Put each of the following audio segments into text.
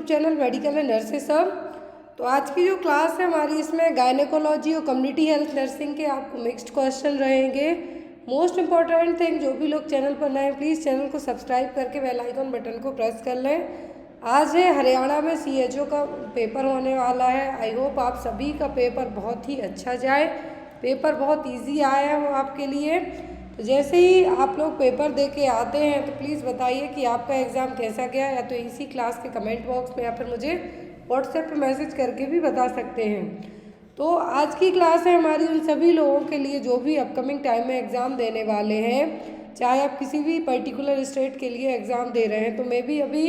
YouTube channel medical and nurses सब। तो आज की जो क्लास है हमारी, इसमें गायनेकोलॉजी और कम्युनिटी हेल्थ नर्सिंग के आपको मिक्स्ड क्वेश्चन रहेंगे। मोस्ट इंपॉर्टेंट थिंग, जो भी लोग चैनल पर नए हैं प्लीज़ चैनल को सब्सक्राइब करके बेल आइकन बटन को प्रेस कर लें। आज है हरियाणा में CHO का पेपर होने वाला है। आई होप आप सभी का पेपर बहुत ही अच्छा जाए। पेपर बहुत ईजी आया है वो आपके लिए। तो जैसे ही आप लोग पेपर दे के आते हैं तो प्लीज़ बताइए कि आपका एग्ज़ाम कैसा गया, या तो इसी क्लास के कमेंट बॉक्स में या फिर मुझे व्हाट्सएप पे मैसेज करके भी बता सकते हैं। तो आज की क्लास है हमारी उन सभी लोगों के लिए जो भी अपकमिंग टाइम में एग्ज़ाम देने वाले हैं, चाहे आप किसी भी पर्टिकुलर स्टेट के लिए एग्ज़ाम दे रहे हैं। तो मैं भी अभी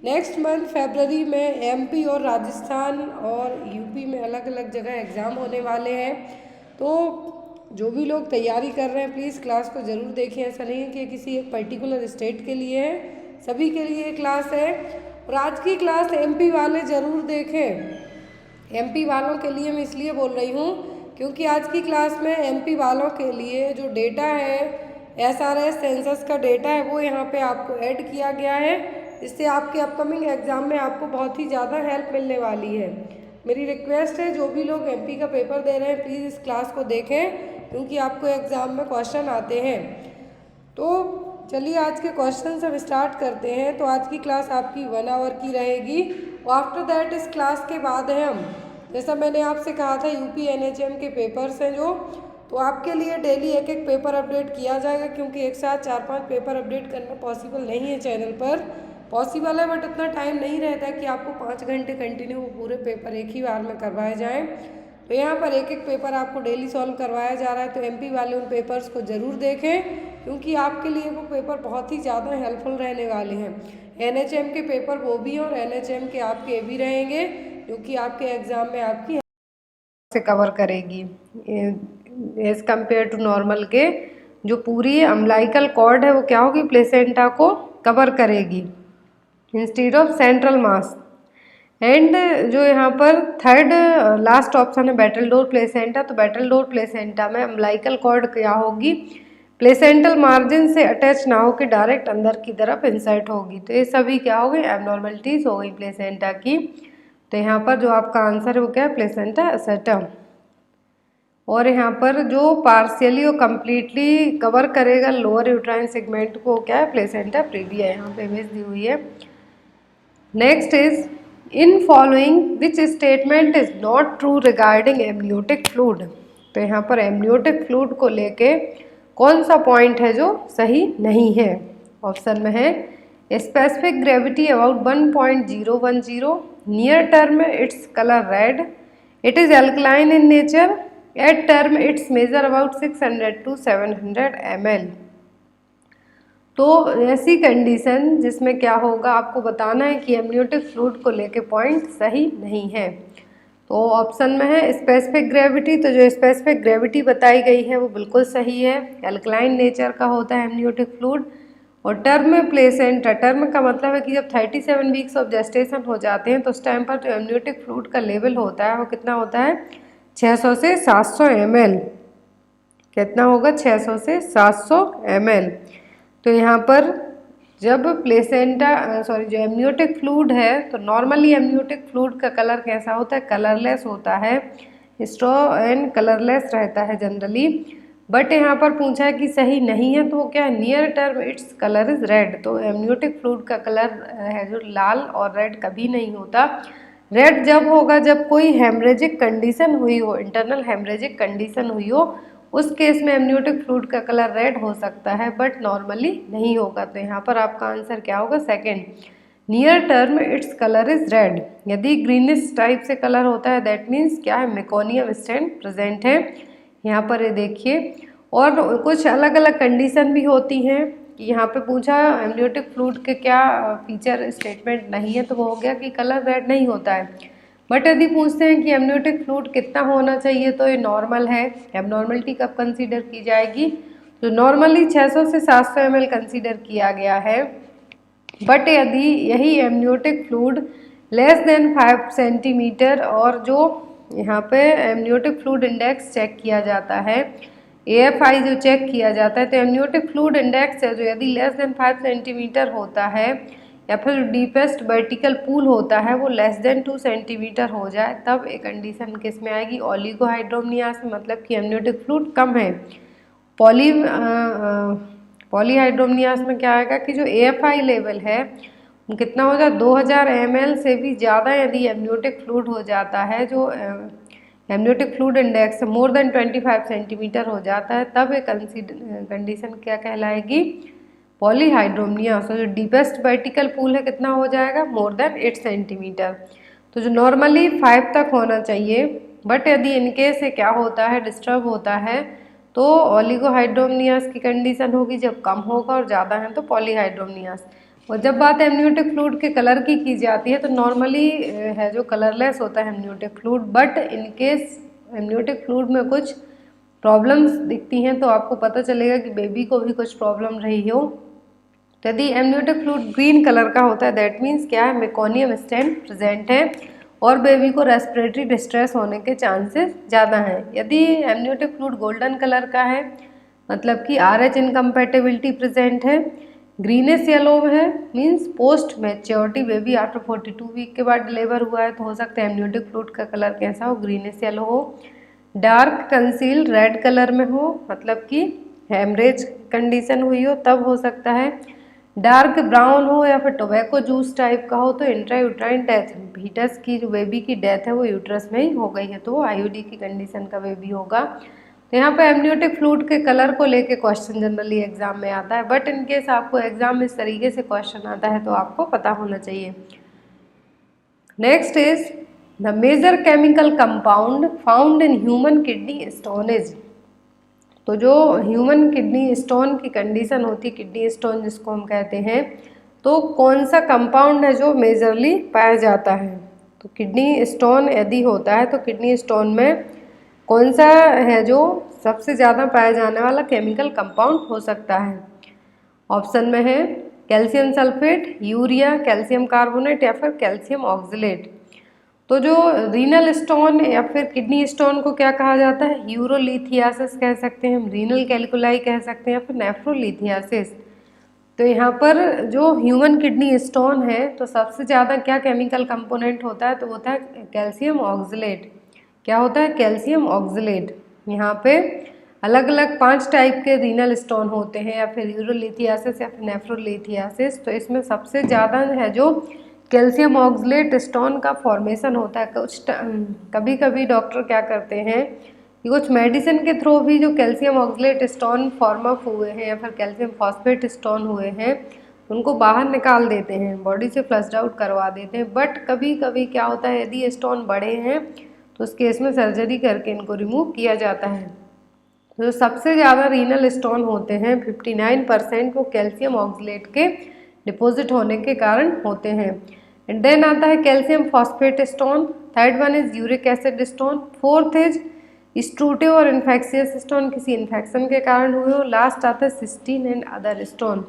नेक्स्ट मंथ फरवरी में MP और राजस्थान और UP में अलग अलग जगह एग्ज़ाम होने वाले हैं। तो जो भी लोग तैयारी कर रहे हैं प्लीज़ क्लास को ज़रूर देखें। ऐसा नहीं है कि किसी एक पर्टिकुलर स्टेट के लिए है, सभी के लिए क्लास है। और आज की क्लास MP वाले ज़रूर देखें। MP वालों के लिए मैं इसलिए बोल रही हूँ क्योंकि आज की क्लास में MP वालों के लिए जो डेटा है, SRS सेंसस का डेटा है, वो यहाँ पे आपको ऐड किया गया है। इससे आपके अपकमिंग एग्ज़ाम में आपको बहुत ही ज़्यादा हेल्प मिलने वाली है। मेरी रिक्वेस्ट है, जो भी लोग MP का पेपर दे रहे हैं प्लीज़ इस क्लास को देखें क्योंकि आपको एग्ज़ाम में क्वेश्चन आते हैं। तो चलिए आज के क्वेश्चन सब स्टार्ट करते हैं। तो आज की क्लास आपकी 1 आवर की रहेगी और आफ्टर दैट इस क्लास के बाद है हम, जैसा मैंने आपसे कहा था, UP NHM के पेपर्स हैं जो, तो आपके लिए डेली एक एक पेपर अपडेट किया जाएगा क्योंकि एक साथ 4-5 पेपर अपडेट करना पॉसिबल नहीं है चैनल पर। पॉसिबल है बट उतना टाइम नहीं रहता कि आपको 5 घंटे कंटिन्यू पूरे पेपर एक ही बार में करवाए जाएँ। तो यहाँ पर एक एक पेपर आपको डेली सॉल्व करवाया जा रहा है। तो MP वाले उन पेपर्स को ज़रूर देखें क्योंकि आपके लिए वो पेपर बहुत ही ज़्यादा हेल्पफुल रहने वाले हैं। NHM के पेपर वो भी और NHM के आपके भी रहेंगे जो कि आपके एग्ज़ाम में आपकी से कवर करेगी एज कम्पेयर टू नॉर्मल के। जो पूरी अम्बिलिकल कॉर्ड है वो क्या होगी, प्लेसेंटा को कवर करेगी instead of central mass. And जो यहाँ पर थर्ड लास्ट ऑप्शन है बैटलडोर प्लेसेंटा। तो बैटलडोर प्लेसेंटा में अम्बिलिकल कॉर्ड क्या होगी, प्लेसेंटल मार्जिन से अटैच ना होकर डायरेक्ट अंदर की तरफ इंसर्ट होगी। तो ये सभी क्या हो गई, एबनॉर्मलिटीज हो गई प्लेसेंटा की। तो यहाँ पर जो आपका आंसर है वो क्या है, प्लेसेंटा एसेटम। और यहाँ पर जो पार्शियली और कम्प्लीटली कवर करेगा लोअर यूट्राइन सेगमेंट को, क्या है, प्लेसेंटा प्रीविया। यहाँ पे इमेज दी हुई है। Next is in following which statement is not true regarding amniotic fluid. तो यहाँ पर एमनियोटिक फ्लूइड को लेके कौन सा पॉइंट है जो सही नहीं है। ऑप्शन में है specific gravity about 1.010, near term its colour red, it is alkaline in nature, at term its major about 600 to 700 ml। तो ऐसी कंडीशन जिसमें क्या होगा, आपको बताना है कि एमनियोटिक फ्लूइड को लेके पॉइंट सही नहीं है। तो ऑप्शन में है स्पेसिफिक ग्रेविटी। तो जो स्पेसिफिक ग्रेविटी बताई गई है वो बिल्कुल सही है, एल्कलाइन नेचर का होता है एमनियोटिक फ्लूइड। और टर्म प्लेसेंटा, टर्म का मतलब है कि जब 37 वीक्स ऑफ जेस्टेशन हो जाते हैं तो उस टाइम पर जो एमनियोटिक फ्लूइड का लेवल होता है वो कितना होता है, 600 से 700 ml। कितना होगा, 600 से 700 ml। तो यहाँ पर जब प्लेसेंटा जो एमनियोटिक फ्लूइड है, तो नॉर्मली एमनियोटिक फ्लूइड का कलर कैसा होता है, कलरलेस होता है, स्ट्रॉ एंड कलरलेस रहता है जनरली। बट यहाँ पर पूछा है कि सही नहीं है, तो वो क्या है, near term its colour is red. तो एमनियोटिक फ्लूइड का कलर है जो लाल और रेड कभी नहीं होता। रेड जब होगा जब कोई हेमरेजिक कंडीशन हुई हो, इंटरनल हेमरेजिक कंडीशन हुई हो, उस केस में एमनियोटिक फ्लूइड का कलर रेड हो सकता है बट नॉर्मली नहीं होगा। तो यहाँ पर आपका आंसर क्या होगा, second, near term its colour is red. यदि ग्रीनिश टाइप से कलर होता है दैट मीन्स क्या है, मेकोनियम स्टैंड प्रेजेंट है। यहाँ पर ये देखिए। और कुछ अलग अलग कंडीशन भी होती हैं कि यहाँ पे पूछा एमनियोटिक फ्लूइड के क्या फीचर स्टेटमेंट नहीं है, तो वो हो गया कि कलर रेड नहीं होता है। बट यदि पूछते हैं कि एमनियोटिक फ्लूइड कितना होना चाहिए, तो ये नॉर्मल है। एबनॉर्मलिटी कब कंसीडर की जाएगी, तो नॉर्मली 600 से 700 ml कंसीडर किया गया है। बट यदि यही amniotic fluid less than 5 centimetre, और जो यहाँ पे एमनियोटिक फ्लूइड इंडेक्स चेक किया जाता है, AFI जो चेक किया जाता है, तो एमनियोटिक फ्लूइड इंडेक्स है जो यदि लेस देन 5 सेंटीमीटर होता है या फिर डीपेस्ट वर्टिकल पूल होता है वो लेस देन 2 सेंटीमीटर हो जाए, तब एक कंडीशन किस में आएगी, ओलिगोहाइड्रोमनियास में, मतलब कि एमनियोटिक फ्लूइड कम है। पॉलीहाइड्रोमनियास में क्या आएगा कि जो AFI लेवल है वो कितना हो जाए, 2000 ml से भी ज़्यादा यदि एमनियोटिक फ्लूइड हो जाता है, जो amniotic fluid index more than 25 centimetre हो जाता है, तब एक कंडीशन क्या कहलाएगी, पॉलीहाइड्रोमनिया। सो जो डीपेस्ट वर्टिकल पूल है कितना हो जाएगा, मोर देन 8 सेंटीमीटर। तो जो नॉर्मली 5 तक होना चाहिए, बट यदि इनकेस से क्या होता है, डिस्टर्ब होता है, तो ओलिगोहाइड्रोमनियास की कंडीशन होगी जब कम होगा, और ज़्यादा है तो पॉलीहाइड्रोमनियास। और जब बात एमनियोटिक फ्लूइड के कलर की जाती है तो नॉर्मली है जो कलरलेस होता है amniotic fluid, but in case amniotic fluid में कुछ प्रॉब्लम्स दिखती हैं तो आपको पता चलेगा कि बेबी को भी कुछ प्रॉब्लम रही हो। तो यदि एमनियोटिक फ्लूइड ग्रीन कलर का होता है, दैट मीन्स क्या है, मेकोनियम स्टेन प्रेजेंट है और बेबी को रेस्पिरेटरी डिस्ट्रेस होने के चांसेस ज़्यादा हैं। यदि एमनियोटिक फ्लूइड गोल्डन कलर का है, मतलब कि RH इनकम्पैटिबिलिटी प्रेजेंट है, ग्रीनिश येलो है, means post maturity, baby after 42 week के बाद डिलीवर हुआ है, तो हो सकता है एमनियोटिक फ्लूइड का कलर कैसा हो, ग्रीनिश येलो हो। डार्क कंसील्ड रेड कलर में हो, मतलब कि हेमरेज कंडीशन हुई हो, तब हो सकता है। डार्क ब्राउन हो या फिर टोबैको जूस टाइप का हो तो इंट्रायूट्राइन डेथ, फीटस की जो बेबी की डेथ है वो यूट्रस में ही हो गई है, तो वो IUD की कंडीशन का बेबी होगा। तो यहाँ पे एमनियोटिक फ्लूइड के कलर को लेके क्वेश्चन जनरली एग्जाम में आता है, बट इनकेस आपको एग्जाम में इस तरीके से क्वेश्चन आता है तो आपको पता होना चाहिए। Next is the major chemical compound found in human kidney stone is. तो जो ह्यूमन किडनी स्टोन की कंडीशन होती है, किडनी स्टोन जिसको हम कहते हैं, तो कौन सा कंपाउंड है जो मेजरली पाया जाता है। तो किडनी स्टोन यदि होता है तो किडनी स्टोन में कौन सा है जो सबसे ज़्यादा पाया जाने वाला केमिकल कंपाउंड हो सकता है। ऑप्शन में है calcium sulphate, urea, calcium carbonate या फिर कैल्शियम ऑक्सलेट। तो जो रीनल स्टोन या फिर किडनी स्टोन को क्या कहा जाता है, यूरोलिथियासिस कह सकते हैं हम, रीनल कैल्कुलाई कह सकते हैं या फिर नेफ्रोलिथियासिस। तो यहाँ पर जो ह्यूमन किडनी स्टोन है तो सबसे ज़्यादा क्या केमिकल कंपोनेंट होता है, तो होता है कैल्शियम ऑक्सलेट। क्या होता है, कैल्शियम ऑक्सलेट। यहाँ पे अलग अलग 5 टाइप के रीनल स्टोन होते हैं, या फिर यूरोलिथियासिस या फिर नेफ्रोलिथियासिस। तो इसमें सबसे ज़्यादा है जो कैल्शियम ऑक्सलेट स्टोन का फॉर्मेशन होता है। कभी कभी डॉक्टर क्या करते हैं कि कुछ मेडिसिन के थ्रू भी जो calcium oxalate stone form up हुए हैं या फिर कैल्शियम फॉस्फेट स्टोन हुए हैं उनको बाहर निकाल देते हैं, बॉडी से फ्लश्ड आउट करवा देते हैं। बट कभी कभी क्या होता है, यदि स्टोन बड़े हैं तो उस केस में सर्जरी करके इनको रिमूव किया जाता है। तो सबसे ज़्यादा रीनल स्टोन होते हैं 59% वो कैल्शियम ऑक्सलेट के डिपॉजिट होने के कारण होते हैं। एंड देन आता है calcium phosphate stone, third one is uric acid stone, fourth is struvite और इन्फेक्शियस स्टोन, किसी इन्फेक्शन के कारण हुए हो। लास्ट आता है cystine and other stone.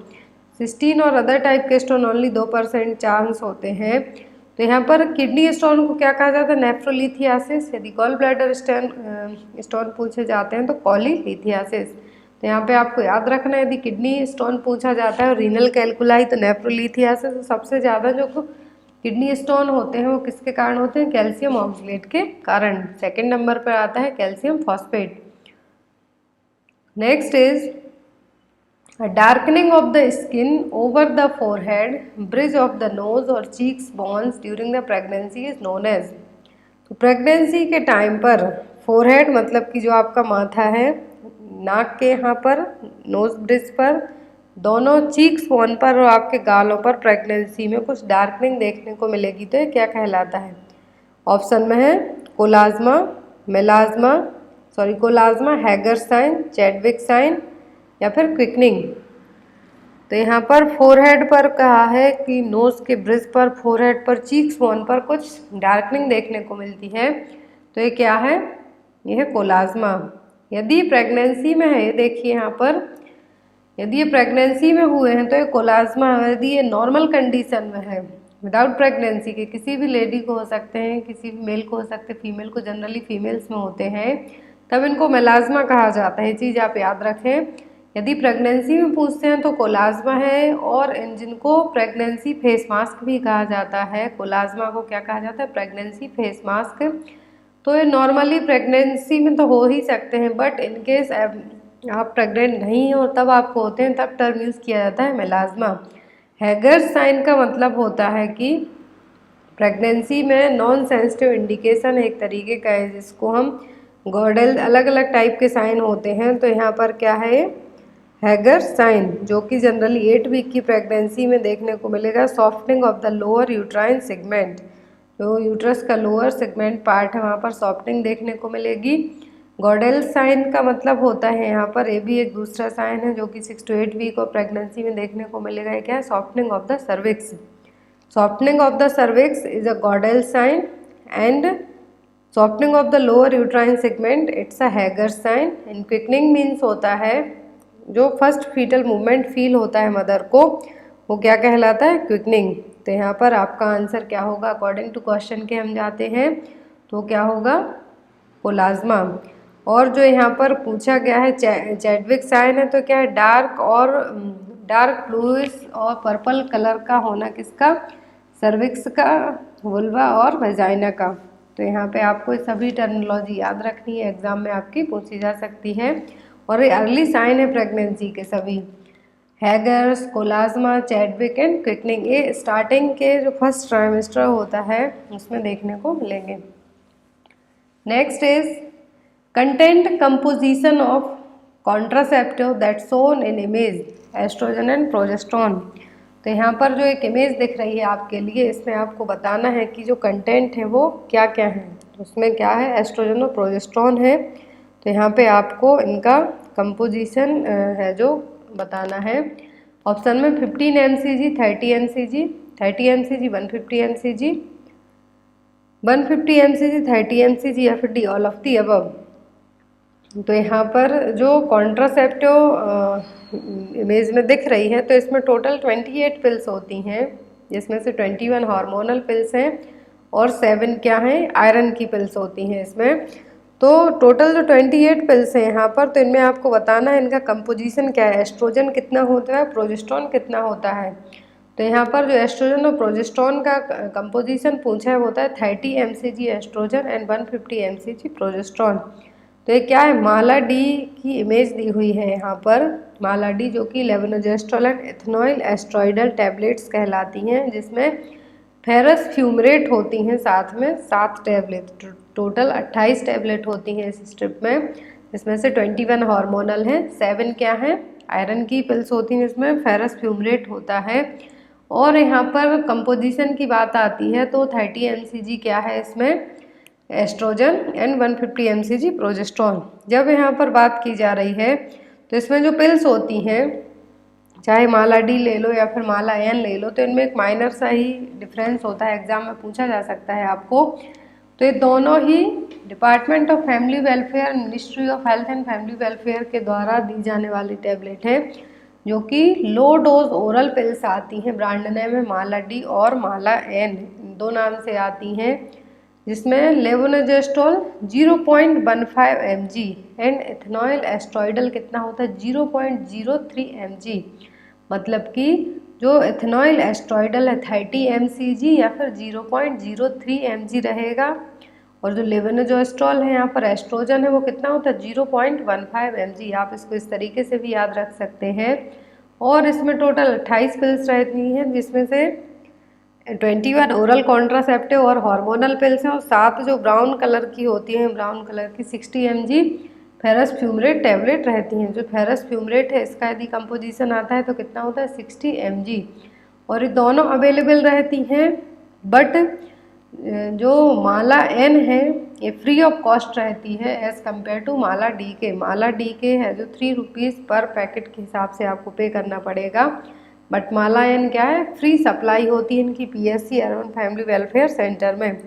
Cystine और अदर टाइप के स्टोन ओनली 2% चांस होते हैं। तो यहाँ पर किडनी स्टोन को क्या कहा जाता है, नेफ्रोलिथियासिस। यदि गॉल ब्लैडर स्टोन पूछे जाते हैं तो कॉलीलिथियासिस। तो यहाँ पे आपको याद रखना है, यदि किडनी स्टोन पूछा जाता है और रीनल कैल्कुलाई तो नेफ्रोलिथियासिस। सबसे ज़्यादा जो किडनी स्टोन होते हैं वो किसके कारण होते हैं, कैल्शियम ऑक्सलेट के कारण। सेकेंड नंबर पर आता है calcium phosphate. Next is A darkening of the skin over the forehead, bridge of the nose or cheeks bones during the pregnancy is known as। तो प्रेगनेंसी के टाइम पर forehead मतलब कि जो आपका माथा है, नाक के यहाँ पर, नोज ब्रिज पर, दोनों चीक्स बोन पर और आपके गालों पर प्रेगनेंसी में कुछ डार्कनिंग देखने को मिलेगी, तो ये क्या कहलाता है। ऑप्शन में है कोलाज्मा, कोलाज्मा, हैगर साइन, चैडविक साइन या फिर क्विकनिंग। तो यहाँ पर फोरहेड पर कहा है कि नोज के ब्रिज पर, फोरहेड पर, चीक्स बोन पर कुछ डार्कनिंग देखने को मिलती है, तो ये क्या है, ये है कोलाज्मा। यदि प्रेगनेंसी में है, देखिए यहाँ पर, यदि ये प्रेगनेंसी में हुए हैं तो ये कोलाज्मा। यदि ये नॉर्मल कंडीशन में है विदाउट प्रेगनेंसी के, किसी भी लेडी को हो सकते हैं, किसी भी मेल को हो सकते हैं, फीमेल को जनरली फीमेल्स में होते हैं, तब इनको मेलाज्मा कहा जाता है। ये चीज़ आप याद रखें। यदि प्रेगनेंसी में पूछते हैं तो कोलाज्मा है, और जिनको प्रेगनेंसी फेस मास्क भी कहा जाता है, कोलाज्मा को क्या कहा जाता है, प्रेगनेंसी फेस मास्क। तो ये नॉर्मली प्रेगनेंसी में तो हो ही सकते हैं, बट इनकेस आप प्रेग्नेंट नहीं हो तब आपको होते हैं, तब टर्म यूज़ किया जाता है मेलाज्मा। हैगर्स साइन का मतलब होता है कि प्रेगनेंसी में नॉन सेंसिटिव इंडिकेशन एक तरीके का है जिसको हम गॉर्डल, अलग अलग टाइप के साइन होते हैं। तो यहाँ पर क्या है, हैगर साइन, जो कि जनरली 8 वीक की प्रेगनेंसी में देखने को मिलेगा। Softening of the lower uterine segment, जो यूट्रस का लोअर सेगमेंट पार्ट है वहाँ पर सॉफ्टनिंग देखने को मिलेगी। गॉर्डल साइन का मतलब होता है यहाँ पर, ये भी एक दूसरा साइन है जो कि 6 to 8 वीक ऑफ प्रेगनेंसी में देखने को मिलेगा। ये क्या है, softening of the cervix. Softening of the cervix is a Gordel sign, and softening of the lower uterine segment, it's a Hager sign. And quickening means होता है जो फर्स्ट फीटल मूवमेंट फील होता है मदर को, वो क्या कहलाता है, क्विकनिंग। तो यहाँ पर आपका आंसर क्या होगा, अकॉर्डिंग टू क्वेश्चन के हम जाते हैं तो क्या होगा, कोलाज्मा। और जो यहाँ पर पूछा गया है चैडविक साइन है, तो क्या है, डार्क ब्लूइश और पर्पल कलर का होना किसका, सर्विक्स का, वुल्वा और वेजाइना का। तो यहाँ पे आपको सभी टर्मिनोलॉजी याद रखनी है, एग्जाम में आपकी पूछी जा सकती है। और ये अर्ली साइन है प्रेगनेंसी के सभी, हैगर्स, कोलाज्मा, चैडविक एंड क्विकनिंग, ये स्टार्टिंग के जो फर्स्ट ट्राइमेस्टर होता है उसमें देखने को मिलेंगे। Next is content composition of contraceptive that shown in image, estrogen and progesterone. तो यहाँ पर जो एक इमेज दिख रही है आपके लिए, इसमें आपको बताना है कि जो कंटेंट है वो क्या क्या है। तो उसमें क्या है, एस्ट्रोजन और प्रोजेस्टेरोन है। तो यहाँ पे आपको इनका कंपोजिशन है जो बताना है। ऑप्शन में 15 mcg, 30 mcg, 30 mcg, 150 mcg, 150 mcg, 30 mcg या फिर D, all of the above. तो यहाँ पर जो कॉन्ट्रासेप्टिव इमेज में दिख रही है, तो इसमें टोटल 28 पिल्स होती हैं, जिसमें से 21 हार्मोनल पिल्स हैं और 7 क्या हैं, आयरन की पिल्स होती हैं इसमें। तो टोटल जो 28 पिल्स हैं यहाँ पर, तो इनमें आपको बताना है इनका कंपोजिशन क्या है, एस्ट्रोजन कितना होता है, प्रोजेस्टेरोन कितना होता है। तो यहाँ पर जो एस्ट्रोजन और प्रोजेस्टेरोन का कंपोजिशन पूछा है वो होता है 30 mcg estrogen and 150 mcg progesterone. तो ये क्या है, माला डी की इमेज दी हुई है यहाँ पर, माला डी जो कि लेवोनोजेस्ट्रोल एंड इथेनॉइल एस्ट्रॉइडल टैबलेट्स कहलाती हैं, जिसमें फेरस फ्यूमरेट होती हैं साथ में 7 टैबलेट, टोटल 28 टैबलेट होती हैं इस स्ट्रिप में, जिसमें से 21 हार्मोनल हैं, 7 क्या हैं, आयरन की पिल्स होती हैं, इसमें फेरस फ्यूमरेट होता है। और यहाँ पर कंपोजिशन की बात आती है तो 30 mcg क्या है इसमें, एस्ट्रोजन एंड 150 mcg प्रोजेस्टेरोन। जब यहाँ पर बात की जा रही है तो इसमें जो पिल्स होती हैं, चाहे माला डी ले लो या फिर माला एन ले लो, तो इनमें एक माइनर सा ही डिफरेंस होता है, एग्जाम में पूछा जा सकता है आपको। तो ये दोनों ही department of family welfare, ministry of health and family welfare के द्वारा दी जाने वाली टैबलेट है, जो कि लो डोज ओरल पिल्स आती हैं, ब्रांड नेम है माला डी और माला एन, दो नाम से आती हैं, जिसमें लेवोनोजेस्ट्रोल 0.15 mg एंड इथेनॉइल एस्ट्रॉइडल कितना होता है, 0.03 mg। मतलब कि जो इथेनॉइल एस्ट्रॉइडल है 30 mcg या फिर 0.03 mg रहेगा, और जो लेवोनोजेस्ट्रोल है यहाँ पर एस्ट्रोजन है वो कितना होता है, 0.15 mg। आप इसको इस तरीके से भी याद रख सकते हैं। और इसमें टोटल 28 पिल्स रहती हैं, जिसमें से 21 ओरल कॉन्ट्रासेप्टिव और हार्मोनल पिल्स हैं, और 7 जो ब्राउन कलर की होती हैं, ब्राउन कलर की 60 mg फेरस फ्यूमरेट टैबलेट रहती हैं। जो फेरस फ्यूमरेट है इसका यदि कंपोजिशन आता है तो कितना होता है, 60 mg। और ये दोनों अवेलेबल रहती हैं, बट जो माला एन है ये फ्री ऑफ कॉस्ट रहती है as compare to Mala D के। माला डी के है जो 3 रुपीज़ पर पैकेट के हिसाब से आपको पे करना पड़ेगा, बट माला एन क्या है, फ्री सप्लाई होती है इनकी PSC urban family welfare centre में।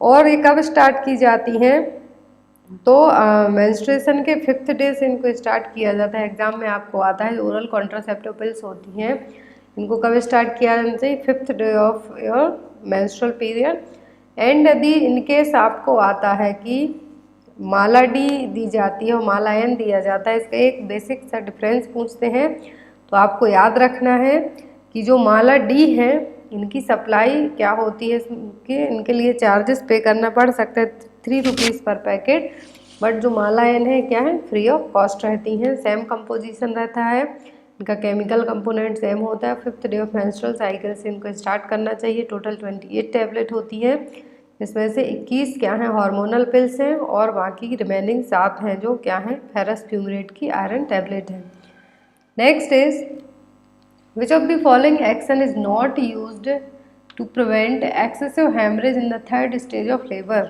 और ये कब स्टार्ट की जाती हैं, तो मेंस्ट्रुएशन के 5th डे से इनको स्टार्ट किया जाता है, एग्जाम में आपको आता है। ओरल कॉन्ट्रासेप्टिव पिल्स होती हैं, इनको कब स्टार्ट किया जाना चाहिए, 5th day of your menstrual period. And यदि इनकेस आपको आता है कि माला डी दी जाती है और माला एन दिया जाता है, इसका एक बेसिक सा डिफरेंस पूछते हैं। तो आपको याद रखना है कि जो माला डी है इनकी सप्लाई क्या होती है, इनके लिए चार्जेस पे करना पड़ सकता है 3 रुपीज़ पर पैकेट, बट जो माला एन है क्या है, फ्री ऑफ कॉस्ट रहती हैं। सेम कंपोजिशन रहता है, इनका केमिकल कंपोनेंट सेम होता है। 5th day of menstrual cycle से इनको स्टार्ट करना चाहिए। टोटल 28 टैबलेट होती है, इसमें से 21 क्या हैं, हार्मोनल पिल्स हैं, और बाकी रिमेनिंग 7 हैं जो क्या हैं, फेरस फ्यूमरेट की आयरन टैबलेट हैं। Next is which of the following action is not used to prevent excessive hemorrhage in the 3rd stage of labour.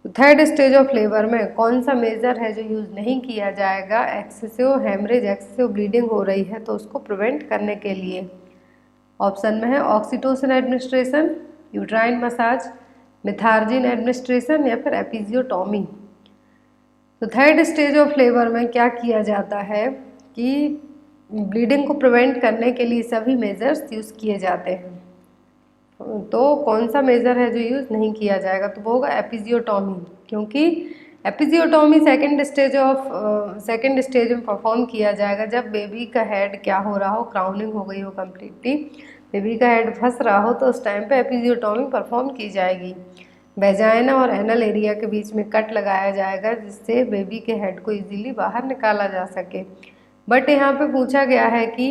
तो 3rd स्टेज ऑफ लेबर में कौन सा मेजर है जो यूज़ नहीं किया जाएगा, एक्सेसिव हेमरेज, एक्सेसिव ब्लीडिंग हो रही है तो उसको प्रिवेंट करने के लिए। ऑप्शन में है oxytocin administration, uterine massage, Methergine administration या फिर एपिजियोटॉमी। तो 3rd स्टेज ऑफ लेबर में क्या किया जाता है कि ब्लीडिंग को प्रिवेंट करने के लिए सभी मेजर्स यूज़ किए जाते हैं। तो कौन सा मेजर है जो यूज़ नहीं किया जाएगा, तो वो होगा एपिजियोटॉमी, क्योंकि एपिजियोटॉमी सेकंड स्टेज में परफॉर्म किया जाएगा जब बेबी का हेड क्या हो रहा हो, क्राउनिंग हो गई हो कम्प्लीटली, बेबी का हेड फंस रहा हो, तो उस टाइम पे एपिजियोटॉमी परफॉर्म की जाएगी। वेजाइना और एनल एरिया के बीच में कट लगाया जाएगा जिससे बेबी के हेड को इजीली बाहर निकाला जा सके। बट यहाँ पे पूछा गया है कि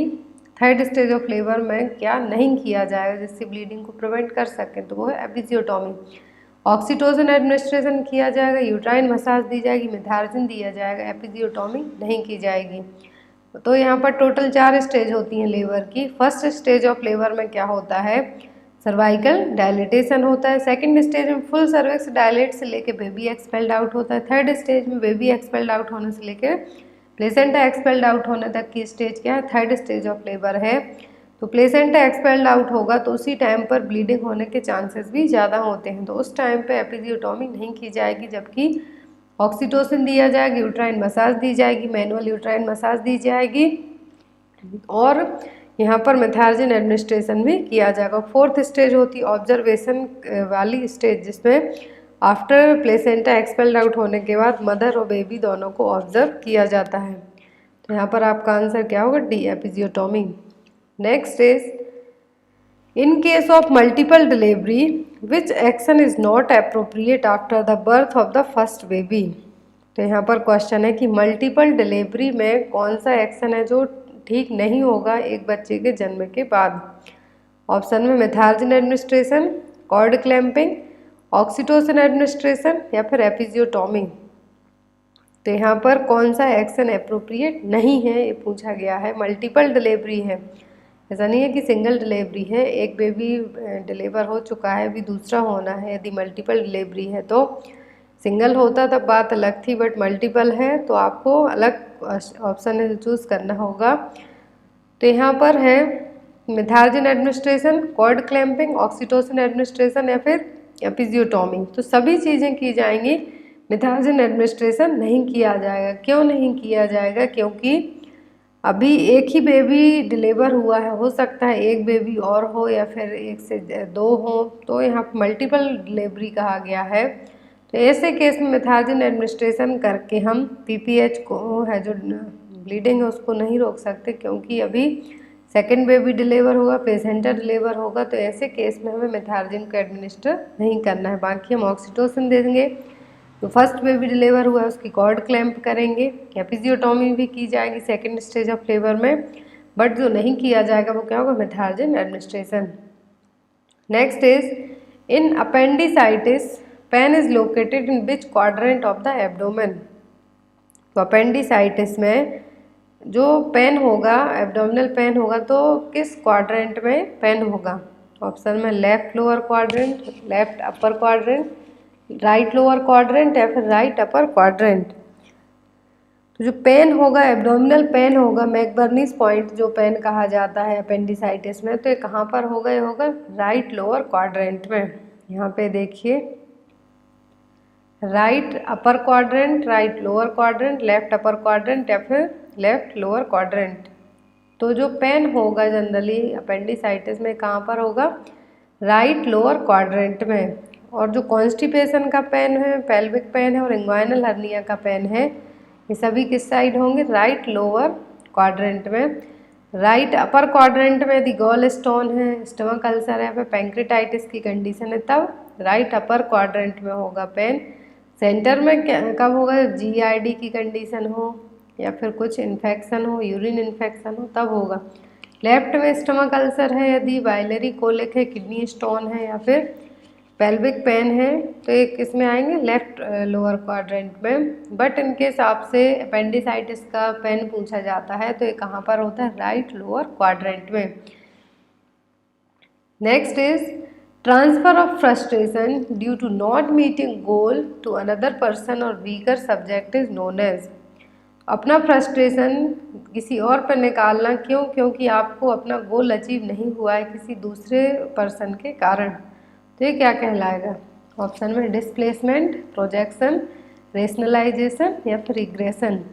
3rd स्टेज ऑफ लेबर में क्या नहीं किया जाएगा जिससे ब्लीडिंग को प्रिवेंट कर सकें, तो वो है एपिजियोटॉमी। ऑक्सीटोसिन एडमिनिस्ट्रेशन किया जाएगा, यूट्राइन मसाज दी जाएगी, मिथार्जिन दिया जाएगा, एपिजियोटॉमी नहीं की जाएगी। तो यहाँ पर टोटल 4 स्टेज होती हैं लेबर की। 1st स्टेज ऑफ लेबर में क्या होता है, सर्वाइकल डायलिटेशन होता है। 2nd स्टेज में फुल सर्विक्स डायलेट से लेके बेबी एक्सपेल्ड आउट होता है। 3rd स्टेज में बेबी एक्सपेल्ड आउट होने से लेकर प्लेसेंटा एक्सपेल्ड आउट होने तक की स्टेज क्या है, 3rd स्टेज ऑफ लेबर है। तो प्लेसेंटा एक्सपेल्ड आउट होगा तो उसी टाइम पर ब्लीडिंग होने के चांसेस भी ज़्यादा होते हैं, तो उस टाइम पे एपिजियोटॉमी नहीं की जाएगी, जबकि ऑक्सीटोसिन दिया जाएगा, यूट्राइन मसाज दी जाएगी, मैनुअल यूट्राइन मसाज दी जाएगी, और यहाँ पर मिथार्जिन एडमिनिस्ट्रेशन भी किया जाएगा। 4th स्टेज होती है ऑब्जर्वेशन वाली स्टेज, जिसमें आफ्टर प्लेसेंटा एक्सपेल्ड आउट होने के बाद मदर और बेबी दोनों को ऑब्जर्व किया जाता है। तो यहाँ पर आपका आंसर क्या होगा, D, episiotomy. Next is in case of multiple delivery which action is not appropriate after the birth of the first baby. तो यहाँ पर क्वेश्चन है कि मल्टीपल डिलीवरी में कौन सा एक्शन है जो ठीक नहीं होगा एक बच्चे के जन्म के बाद। ऑप्शन में methergine administration, cord clamping, oxytocin administration या फिर एपिजियोटॉमी। तो यहाँ पर कौन सा एक्शन अप्रोप्रिएट नहीं है ये पूछा गया है। मल्टीपल डिलीवरी है, ऐसा नहीं है कि सिंगल डिलीवरी है, एक बेबी डिलीवर हो चुका है, अभी दूसरा होना है। यदि मल्टीपल डिलीवरी है तो सिंगल होता तब बात अलग थी, बट मल्टीपल है तो आपको अलग ऑप्शन चूज़ करना होगा। तो यहाँ पर है methergine administration, cord clamping, oxytocin administration या फिर एपिजियोटॉमी। तो सभी चीज़ें की जाएंगी, मिथार्जिन एडमिनिस्ट्रेशन नहीं किया जाएगा। क्यों नहीं किया जाएगा, क्योंकि अभी एक ही बेबी डिलीवर हुआ है, हो सकता है एक बेबी और हो या फिर 1 से 2 हो, तो यहाँ पर मल्टीपल डिलीवरी कहा गया है। तो ऐसे केस में मिथार्जिन एडमिनिस्ट्रेशन करके हम पीपीएच को है जो ब्लीडिंग है उसको नहीं रोक सकते, क्योंकि अभी सेकेंड बेबी डिलीवर होगा, प्लेसेंटा डिलीवर होगा, तो ऐसे केस में हमें मिथार्जिन को एडमिनिस्टर नहीं करना है। बाकी हम ऑक्सीटोसिन देंगे, तो फर्स्ट बेबी डिलीवर हुआ है उसकी कॉर्ड क्लैंप करेंगे, एपिजियोटॉमी भी की जाएगी 2nd स्टेज ऑफ लेबर में, बट जो नहीं किया जाएगा वो क्या होगा, methergine administration. Next is in appendicitis pain is located in which quadrant of the abdomen. तो अपेंडिसाइटिस में जो पेन होगा, एब्डोमिनल पेन होगा, तो किस क्वाड्रेंट में पेन होगा। ऑप्शन में left lower quadrant, left upper quadrant, right lower quadrant या फिर राइट अपर क्वाड्रेंट। तो जो पेन होगा, एब्डोमिनल पेन होगा, मैकबर्नीज पॉइंट जो पेन कहा जाता है अपेंडिसाइटिस में, तो ये कहाँ पर होगा, ये होगा राइट लोअर क्वाड्रेंट में। यहाँ पे देखिए right upper quadrant, right lower quadrant, left upper quadrant या फिर लेफ्ट लोअर क्वाड्रेंट। तो जो पेन होगा जनरली अपेंडिसाइटिस में कहाँ पर होगा, राइट लोअर क्वाड्रेंट में। और जो कॉन्स्टिपेशन का पेन है, पेल्विक पेन है और इंग्वाइनल हर्निया का पेन है, ये सभी किस साइड होंगे? राइट लोअर क्वाड्रेंट में। राइट अपर क्वाड्रेंट में यदि गॉल स्टोन है, स्टमक अल्सर है, फिर पैंक्रेटाइटिस की कंडीशन है, तब राइट अपर क्वाड्रेंट में होगा पेन। सेंटर में कब होगा? GID की कंडीशन हो या फिर कुछ इन्फेक्शन हो, यूरिन इन्फेक्शन हो, तब होगा। लेफ्ट में स्टमक अल्सर है, यदि बाइलरी कोलिक है, किडनी स्टोन है या फिर पेल्विक पेन है, तो एक इसमें आएंगे लेफ्ट लोअर क्वाड्रेंट में। बट इनके हिसाब से अपेंडिसाइटिस का पेन पूछा जाता है, तो ये कहाँ पर होता है? राइट लोअर क्वाड्रेंट में। Next is transfer of frustration due to not meeting goal to another person और weaker subject is known as. अपना फ्रस्ट्रेशन किसी और पर निकालना, क्यों? क्योंकि आपको अपना गोल अचीव नहीं हुआ है किसी दूसरे पर्सन के कारण, तो ये क्या कहलाएगा? ऑप्शन में डिस्प्लेसमेंट, प्रोजेक्शन, रेशनलाइजेशन या फिर रिग्रेशन।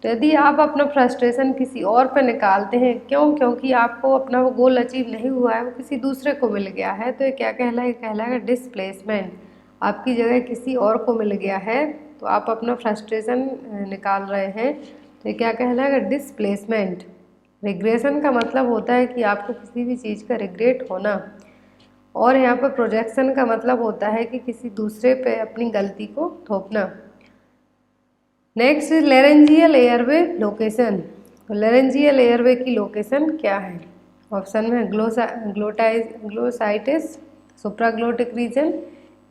तो यदि आप अपना फ्रस्ट्रेशन किसी और पर निकालते हैं, क्यों? क्योंकि आपको अपना वो गोल अचीव नहीं हुआ है, वो किसी दूसरे को मिल गया है, तो ये क्या कहलाएगा? कहलाएगा डिस्प्लेसमेंट। आपकी जगह किसी और को मिल गया है, तो आप अपना फ्रस्ट्रेशन निकाल रहे हैं, तो ये क्या कहलाएगा? डिस्प्लेसमेंट। रिग्रेशन का मतलब होता है कि आपको किसी भी चीज़ का रिग्रेट होना, और यहाँ पर प्रोजेक्शन का मतलब होता है कि किसी दूसरे पे अपनी गलती को थोपना। Next is laryngeal airway location. तो लेरेंजियल एयरवे की लोकेशन क्या है? ऑप्शन में ग्लोसाइटिस, सुप्राग्लोटिक रीजन,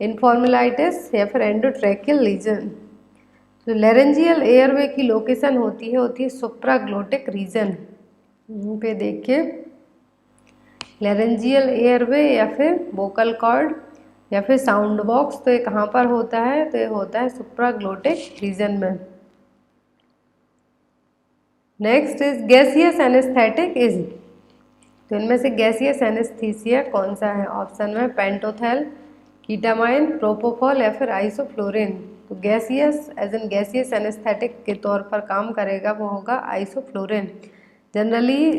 इनफॉर्मेलाइटिस या फिर एंडोट्रैकियल रीजन। तो लेरेंजियल एयरवे की लोकेशन होती है सुप्राग्लोटिक रीजन। यहाँ पे देखिए, लेरेंजियल एयरवे या फिर वोकल कॉर्ड या फिर साउंड बॉक्स, तो ये कहाँ पर होता है? तो ये होता है सुप्राग्लोटिक रीजन में। Next is gaseous anaesthetic is. तो इनमें से गैसियस एनेस्थीसिया कौन सा है? ऑप्शन में पेंटोथेल, कीटामाइन, प्रोपोफॉल या फिर आइसोफ्लोरिन। तो gaseous as an gaseous anesthetic के तौर पर काम करेगा, वो होगा आइसोफ्लोरिन। जनरली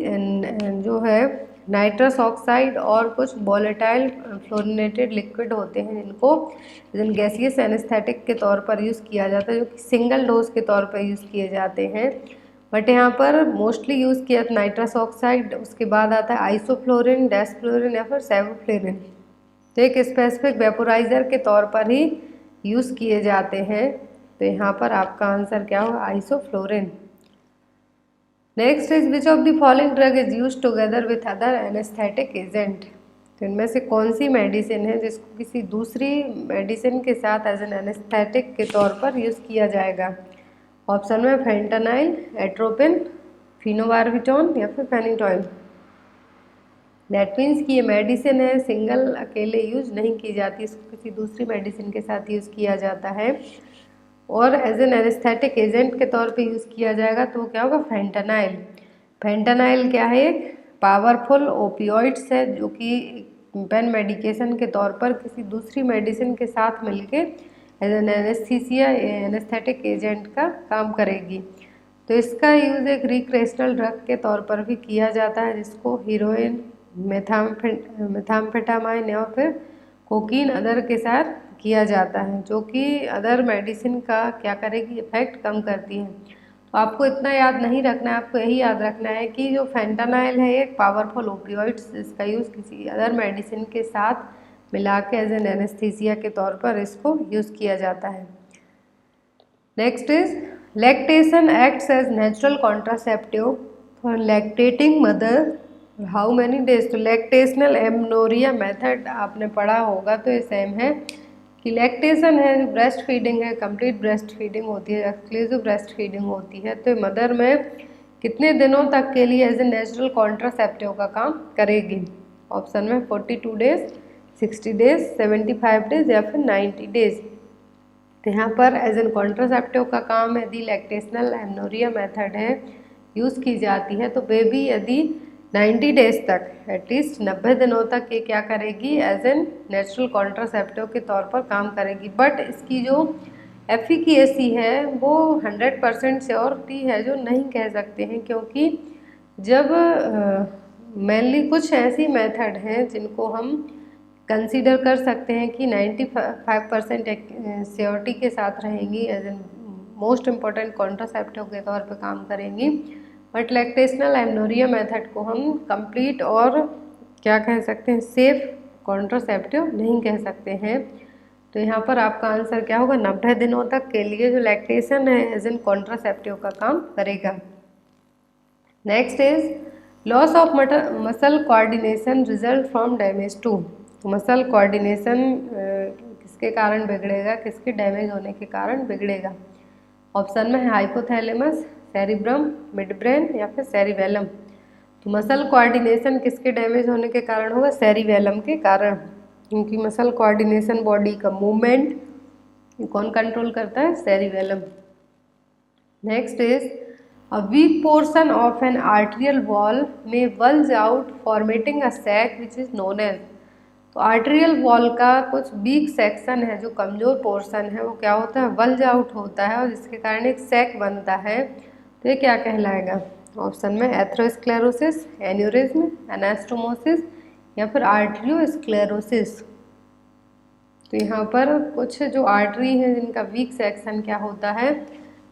जो है नाइट्रस ऑक्साइड और कुछ वॉलेटाइल फ्लोरिनेटेड लिक्विड होते हैं, जिनको गैसियस एनेस्थेटिक के तौर पर यूज़ किया जाता है, जो कि सिंगल डोज के तौर पर यूज़ किए जाते हैं। बट यहाँ पर मोस्टली यूज़ किया नाइट्रस ऑक्साइड, उसके बाद आता है आइसोफ्लोरिन, डेस्फ्लोरिन या फिर सेवोफ्लोरिन। तो एक स्पेसिफिक वेपोराइजर के तौर पर ही यूज़ किए जाते हैं, तो यहाँ पर आपका आंसर क्या होगा? Isoflurane. Next is which of the following drug is use together with other anaesthetic agent. तो इनमें से कौन सी मेडिसिन है जिसको किसी दूसरी मेडिसिन के साथ एज एन एनेस्थेटिक के तौर पर यूज़ किया जाएगा? ऑप्शन में फेंटानाइल, एट्रोपिन, फिनोबार्बिटॉन या फिर फेनिटॉइन। दैट मीन्स कि ये मेडिसिन है, सिंगल अकेले यूज नहीं की जाती, इसको किसी दूसरी मेडिसिन के साथ यूज़ किया जाता है और एज एन एनेस्थेटिक एजेंट के तौर पे यूज़ किया जाएगा, तो क्या होगा? फेंटानाइल। फेंटानाइल क्या है? एक पावरफुल ओपियोइड्स है, जो कि पेन मेडिकेशन के तौर पर किसी दूसरी मेडिसिन के साथ मिलके as an anesthesia anesthetic agent का काम करेगी। तो इसका यूज़ एक रिक्रेशनल ड्रग के तौर पर भी किया जाता है, जिसको हीरोइन, मेथाम्फेटामाइन या फिर कोकीन अदर के साथ किया जाता है, जो कि अदर मेडिसिन का क्या करेगी? इफेक्ट कम करती है। तो आपको इतना याद नहीं रखना है, आपको यही याद रखना है कि जो फेंटानाइल है एक पावरफुल ओपियोइड्स, इसका यूज़ किसी अदर मेडिसिन के साथ मिला के एज एन एनेस्थीसिया के तौर पर इसको यूज़ किया जाता है। Next is lactation acts as natural contraceptive for lactating mother how many days. तो लैक्टेशनल एमनोरिया मेथड आपने पढ़ा होगा, तो ये सेम है कि लैक्टेशन है, जो ब्रेस्ट फीडिंग है, कंप्लीट ब्रेस्ट फीडिंग होती है, एक्सक्लूसिव ब्रेस्ट फीडिंग होती है, तो मदर में कितने दिनों तक के लिए एज ए नेचुरल कॉन्ट्रासेप्टिव का काम करेगी? ऑप्शन में 42 डेज, 60 डेज, 75 डेज या फिर 90 डेज। तो यहाँ पर एज एन कॉन्ट्रासेप्टिव का काम यदि लैक्टेशनल एमनोरिया मेथड है यूज़ की जाती है, तो बेबी यदि 90 डेज तक, एटलीस्ट 90 दिनों तक ये क्या करेगी? एज एन नेचुरल कॉन्ट्रासेप्टिव के तौर पर काम करेगी। बट इसकी जो एफिकेसी है वो 100% श्योरिटी है जो नहीं कह सकते हैं, क्योंकि जब मेनली कुछ ऐसी मेथड हैं जिनको हम कंसीडर कर सकते हैं कि 95% श्योरिटी के साथ रहेंगी, as in most important contraceptive के तौर पे काम करेंगी। बट लैक्टेशनल एमनोरिया मेथड को हम कंप्लीट और क्या कह सकते हैं, सेफ कॉन्ट्रासेप्टिव नहीं कह सकते हैं। तो यहाँ पर आपका आंसर क्या होगा, 90 दिनों तक के लिए जो लैक्टेशन है एज इन कॉन्ट्रासेप्टिव का काम करेगा। Next is loss of muscle coordination result from damage to. Muscle coordination किसके कारण बिगड़ेगा, किसके डैमेज होने के कारण बिगड़ेगा? ऑप्शन में है हाइपोथैलेमस, सेरिब्रम, मिड ब्रेन या फिर सेरिबेलम। तो मसल कोऑर्डिनेशन किसके डैमेज होने के कारण होगा? सेरिबेलम के कारण, क्योंकि मसल कोऑर्डिनेशन बॉडी का मूवमेंट कौन कंट्रोल करता है? Cerebellum. Next is a weak portion of an arterial wall में bulge out formatting a sac which is known as. तो आर्टेरियल वॉल का कुछ वीक सेक्शन है, जो कमजोर पोर्शन है, वो क्या होता है? बल्ज आउट होता है और जिसके कारण एक सैक बनता है। तो ये क्या कहलाएगा? ऑप्शन में एथेरोस्क्लेरोसिस, एन्यूरिज्म, एनास्टोमोसिस या फिर आर्टेरियोस्क्लेरोसिस। तो यहाँ पर कुछ जो आर्टरी है जिनका वीक सेक्शन क्या होता है?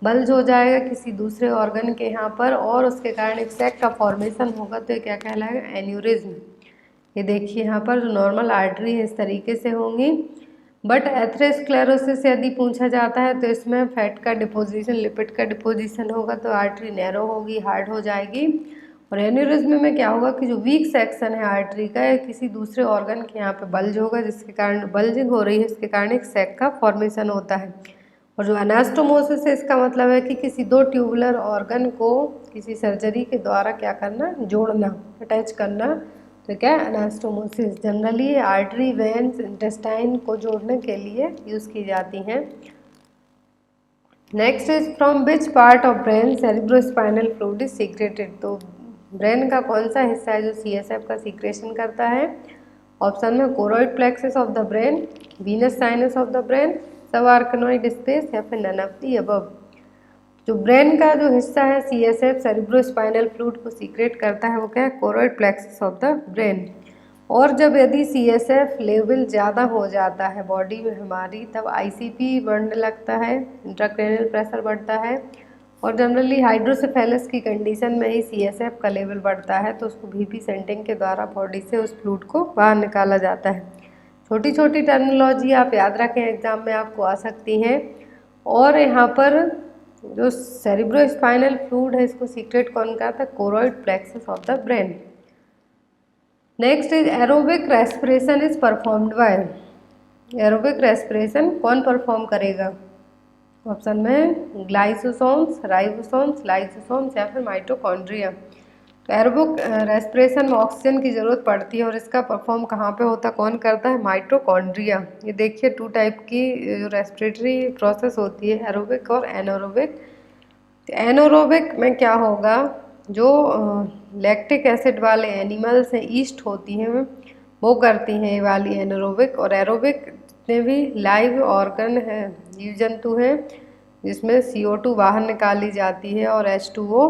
बल्ज हो जाएगा किसी दूसरे ऑर्गन के यहाँ पर और उसके कारण एक सैक का फॉर्मेशन होगा। तो ये क्या कहलाएगा? एन्यूरिज्म। ये देखिए यहाँ पर जो नॉर्मल आर्टरी है इस तरीके से होंगी, बट एथेरोस्क्लेरोसिस यदि पूछा जाता है तो इसमें फैट का डिपोजिशन, लिपिड का डिपोजिशन होगा, तो आर्टरी नैरो होगी, हार्ड हो जाएगी। और एन्यूरिज्म में क्या होगा कि जो वीक सेक्शन है आर्टरी का, या किसी दूसरे ऑर्गन के यहाँ पे बल्ज होगा, जिसके कारण बल्जिंग हो रही है, इसके कारण एक सैक का फॉर्मेशन होता है। और जो एनास्टोमोसिस है, इसका मतलब है कि किसी दो ट्यूबुलर ऑर्गन को किसी सर्जरी के द्वारा क्या करना? जोड़ना, अटैच करना। तो क्या है? Anastomosis. Generally artery, veins, intestine को जोड़ने के लिए यूज़ की जाती हैं। Next is from which part of brain cerebrospinal fluid is secreted. तो ब्रेन का कौन सा हिस्सा है जो सीएसएफ का सीक्रेशन करता है? ऑप्शन में choroid plexus of the brain, Venus sinus of the brain, सब आर्कनोइड स्पेस या फिर नन ऑफ द अबव। जो ब्रेन का जो हिस्सा है सीएसएफ सेरिब्रोस्पाइनल फ्लूइड को सीक्रेट करता है, वो क्या है? Choroid plexus of the brain. और जब यदि सीएसएफ लेवल ज़्यादा हो जाता है बॉडी में हमारी, तब आईसीपी बढ़ने लगता है, इंट्राक्रैनियल प्रेशर बढ़ता है, और जनरली हाइड्रोसेफेलस की कंडीशन में ही सीएसएफ का लेवल बढ़ता है, तो उसको वीपी सेंटिंग के द्वारा बॉडी से उस फ्लूइड को बाहर निकाला जाता है। छोटी छोटी टर्मिनोलॉजी आप याद रखें, एग्जाम में आपको आ सकती हैं। और यहाँ पर जो सेरिब्रोस्पाइनल फ्लूइड है, इसको सीक्रेट कौन करता है? Choroid plexus of the brain. Next is aerobic respiration is performed by. Aerobic respiration कौन परफॉर्म करेगा? ऑप्शन में ग्लाइसोसोम्स, राइबोसोम्स, लाइसोसोम्स या फिर माइटोकॉन्ड्रिया। तो एरोबिक रेस्पिरेशन में ऑक्सीजन की ज़रूरत पड़ती है और इसका परफॉर्म कहाँ पे होता है, कौन करता है? माइटोकॉन्ड्रिया। ये देखिए 2 टाइप की जो रेस्पिरेटरी प्रोसेस होती है, एरोबिक और एनारोबिक। तो एनारोबिक में क्या होगा, जो लैक्टिक एसिड वाले एनिमल्स हैं, ईस्ट होती हैं, वो करती हैं ये वाली एनारोबिक। और एरोबिक जितने भी लाइव ऑर्गन हैं, जीव जंतु हैं, जिसमें CO2 बाहर निकाली जाती है और H2O,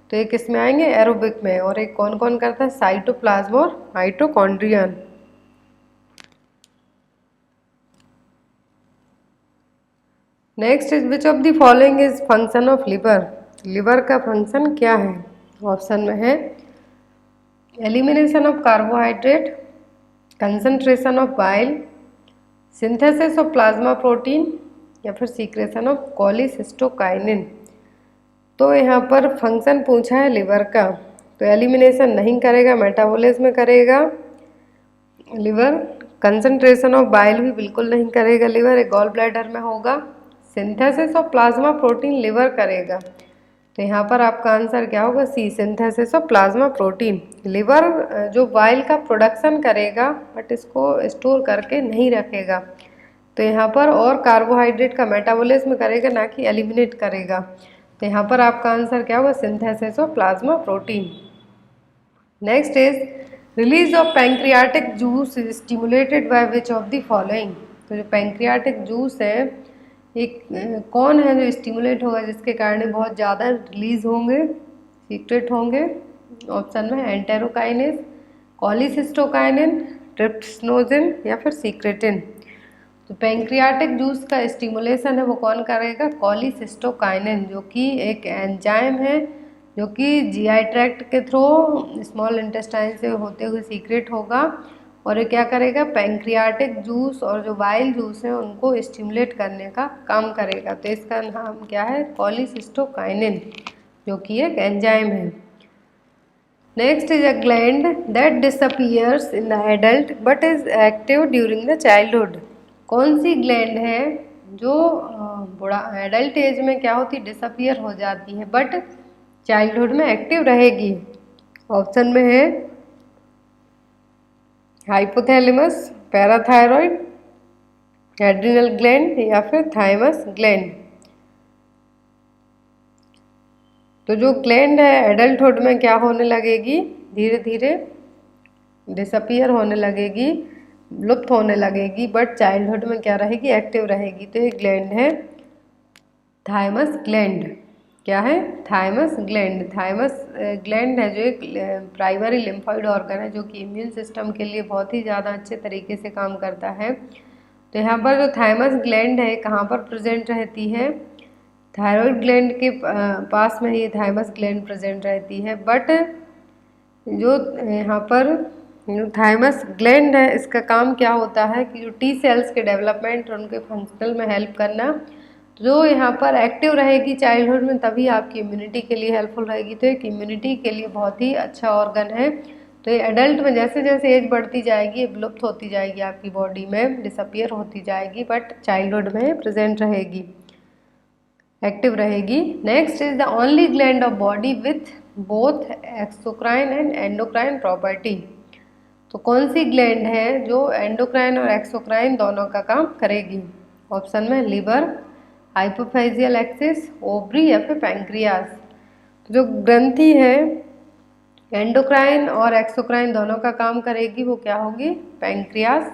तो ये किस में आएंगे? एरोबिक में। और एक कौन कौन करता है? साइटोप्लाज्म और mitochondrion. Next is which of the following is function of liver. Liver का फंक्शन क्या है? ऑप्शन में है elimination of carbohydrate, concentration of bile, synthesis of plasma protein या फिर सीक्रेशन ऑफ कोलिसिस्टोकाइनिन। तो यहाँ पर फंक्शन पूछा है लिवर का, तो एलिमिनेशन नहीं करेगा, मेटाबॉलिज्म करेगा लिवर। कंसंट्रेशन ऑफ बाइल भी बिल्कुल नहीं करेगा लिवर, एक गॉल ब्लैडर में होगा। Synthesis of plasma protein liver करेगा। तो यहाँ पर आपका आंसर क्या होगा? C, synthesis of plasma protein. Liver जो बाइल का प्रोडक्शन करेगा, बट इसको स्टोर करके नहीं रखेगा। तो यहाँ पर और कार्बोहाइड्रेट का मेटाबॉलिज्म करेगा, ना कि एलिमिनेट करेगा। तो यहाँ पर आपका आंसर क्या होगा? Synthesis of plasma protein. Next is release of pancreatic juice is stimulated by which of the following. तो जो पैंक्रियाटिक जूस है, एक कौन है जो स्टिमुलेट होगा, जिसके कारण बहुत ज़्यादा रिलीज होंगे, सीक्रेट होंगे? ऑप्शन में एंटेरोकाइनेस, कोलिसिस्टोकाइनिन, ट्रिप्सिनोजन या फिर सीक्रेटिन। तो पैंक्रियाटिक जूस का स्टिमुलेशन है वो कौन करेगा? कोलिसिस्टोकाइनिन, जो कि एक एंजाइम है जो कि जीआई ट्रैक्ट के थ्रू स्मॉल इंटेस्टाइन से होते हुए सीक्रेट होगा और ये क्या करेगा? पैंक्रियाटिक जूस और जो बाइल जूस है उनको स्टिमुलेट करने का काम करेगा। तो इसका नाम क्या है? कोलिसिस्टोकाइनिन, जो कि एक एंजाइम है। Next is a gland that disappears in the adult but is active during the childhood. कौन सी ग्लैंड है जो बड़ा एडल्ट एज में क्या होती? डिसअपीयर हो जाती है बट चाइल्डहुड में एक्टिव रहेगी। ऑप्शन में है हाइपोथैलेमस, पैराथायरॉइड, एड्रिनल ग्लैंड या फिर थाइमस ग्लैंड। तो जो ग्लैंड है एडल्टहुड में क्या होने लगेगी? धीरे धीरे डिसअपीयर होने लगेगी, लुप्त होने लगेगी, बट चाइल्डहुड में क्या रहेगी? एक्टिव रहेगी। तो ये ग्लैंड है थाइमस ग्लैंड। क्या है? Thymus gland. थाइमस ग्लैंड है जो एक प्राइमरी लिम्फोइड ऑर्गन है जो कि इम्यून सिस्टम के लिए बहुत ही ज़्यादा अच्छे तरीके से काम करता है। तो यहाँ पर जो थाइमस ग्लैंड है कहाँ पर प्रेजेंट रहती है? थायराइड ग्लैंड के पास में ये थाइमस ग्लैंड प्रेजेंट रहती है। बट जो यहाँ पर जो थाइमस ग्लैंड है इसका काम क्या होता है कि जो टी सेल्स के डेवलपमेंट और उनके फंक्शनल में हेल्प करना, जो यहाँ पर एक्टिव रहेगी चाइल्डहुड में तभी आपकी इम्यूनिटी के लिए हेल्पफुल रहेगी। तो एक इम्यूनिटी के लिए बहुत ही अच्छा ऑर्गन है। तो ये एडल्ट में जैसे जैसे एज बढ़ती जाएगी विलुप्त होती जाएगी, आपकी बॉडी में डिसअपियर होती जाएगी, बट चाइल्डहुड में प्रेजेंट रहेगी, एक्टिव रहेगी। Next is the only gland of body with both exocrine and endocrine property. तो कौन सी ग्लैंड है जो एंडोक्राइन और एक्सोक्राइन दोनों का काम करेगी? ऑप्शन में लिवर, हाइपोफेजियल एक्सिस, ओवरी या फिर पैंक्रियास। तो जो ग्रंथि है एंडोक्राइन और एक्सोक्राइन दोनों का काम करेगी वो क्या होगी? पैंक्रियास।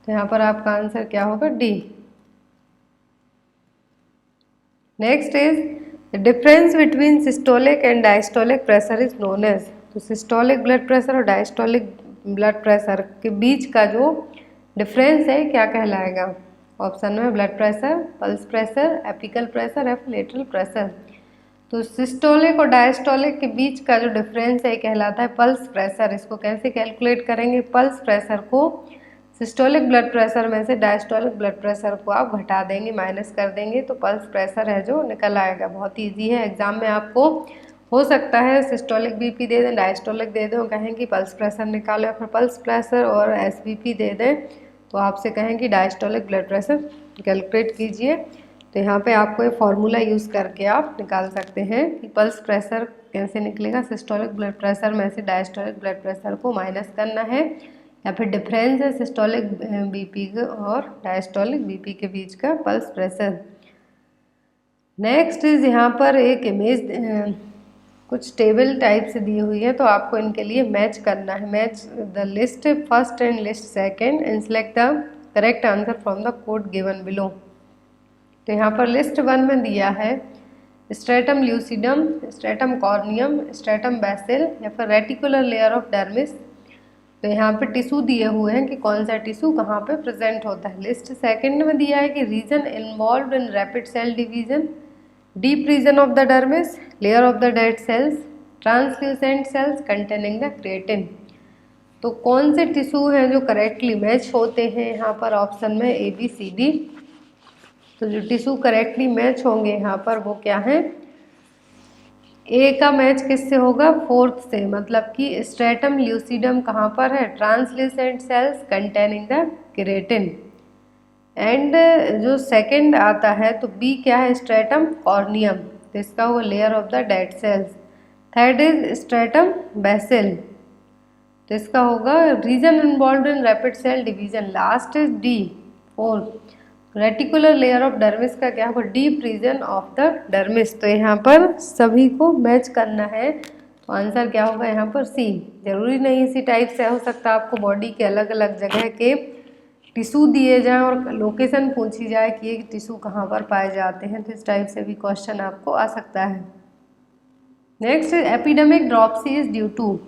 तो यहाँ पर आपका आंसर क्या होगा? D. Next is the difference between systolic and diastolic pressure is known as. तो सिस्टोलिक ब्लड प्रेशर और डायस्टोलिक ब्लड प्रेशर के बीच का जो डिफरेंस है क्या कहलाएगा? ऑप्शन में blood pressure, pulse pressure, apical pressure या लेटरल प्रेशर। तो सिस्टोलिक और डायस्टोलिक के बीच का जो डिफरेंस है कहलाता है पल्स प्रेशर। इसको कैसे कैलकुलेट करेंगे? पल्स प्रेशर को सिस्टोलिक ब्लड प्रेशर में से डायस्टोलिक ब्लड प्रेशर को आप घटा देंगे, माइनस कर देंगे, तो पल्स प्रेशर है जो निकल आएगा। बहुत ईजी है, एग्जाम में आपको हो सकता है सिस्टोलिक बीपी दे दें, डायस्टोलिक दे दें और कहें कि पल्स प्रेशर निकालो, या फिर पल्स प्रेशर और एसबीपी दे दें तो आपसे कहें कि डायस्टोलिक ब्लड प्रेशर कैलकुलेट कीजिए। तो यहाँ पे आपको ये फॉर्मूला यूज़ करके आप निकाल सकते हैं कि पल्स प्रेशर कैसे निकलेगा। सिस्टोलिक ब्लड प्रेशर में से डायस्टोलिक ब्लड प्रेशर को माइनस करना है, या फिर डिफरेंस है सिस्टोलिक बीपी और डायस्टोलिक बीपी के बीच का पल्स प्रेशर। नेक्स्ट इज यहाँ पर एक इमेज कुछ टेबल टाइप से दी हुई है, तो आपको इनके लिए मैच करना है। Match the list first and list second and select the correct answer from the code given below. तो यहाँ पर लिस्ट 1 में दिया है stratum lucidum, stratum corneum, stratum BECIL या फिर रेटिकुलर लेयर ऑफ डर्मिस। तो यहाँ पे टिश्यू दिए हुए हैं कि कौन सा टिश्यू कहाँ पे प्रेजेंट होता है। लिस्ट सेकंड में दिया है कि region involved in rapid cell division, deep region of the dermis, layer of the dead cells, translucent cells containing the creatine. तो कौन से टिश्यू हैं जो करेक्टली मैच होते हैं यहाँ पर? ऑप्शन में ए बी सी डी। तो जो टिश्यू करेक्टली मैच होंगे यहाँ पर वो क्या है? ए का मैच किससे होगा? 4th से, मतलब कि स्ट्रेटम ल्यूसिडम कहाँ पर है? Translucent cells containing the keratin. And जो सेकंड आता है तो बी क्या है? स्ट्रेटम कॉर्नियम, तो इसका वो layer of the dead cells. Third is stratum basale, तो इसका होगा region involved in rapid cell division. Last is the 4th reticular layer of dermis का क्या होगा? Deep region of the dermis. तो यहाँ पर सभी को मैच करना है, तो आंसर क्या होगा यहाँ पर? सी। जरूरी नहीं इसी टाइप से हो सकता आपको बॉडी के अलग अलग जगह के टिश्यू दिए जाएं और लोकेशन पूछी जाए कि ये टिश्यू कहाँ पर पाए जाते हैं, तो इस टाइप से भी क्वेश्चन आपको आ सकता है। Next epidemic dropsy is due to.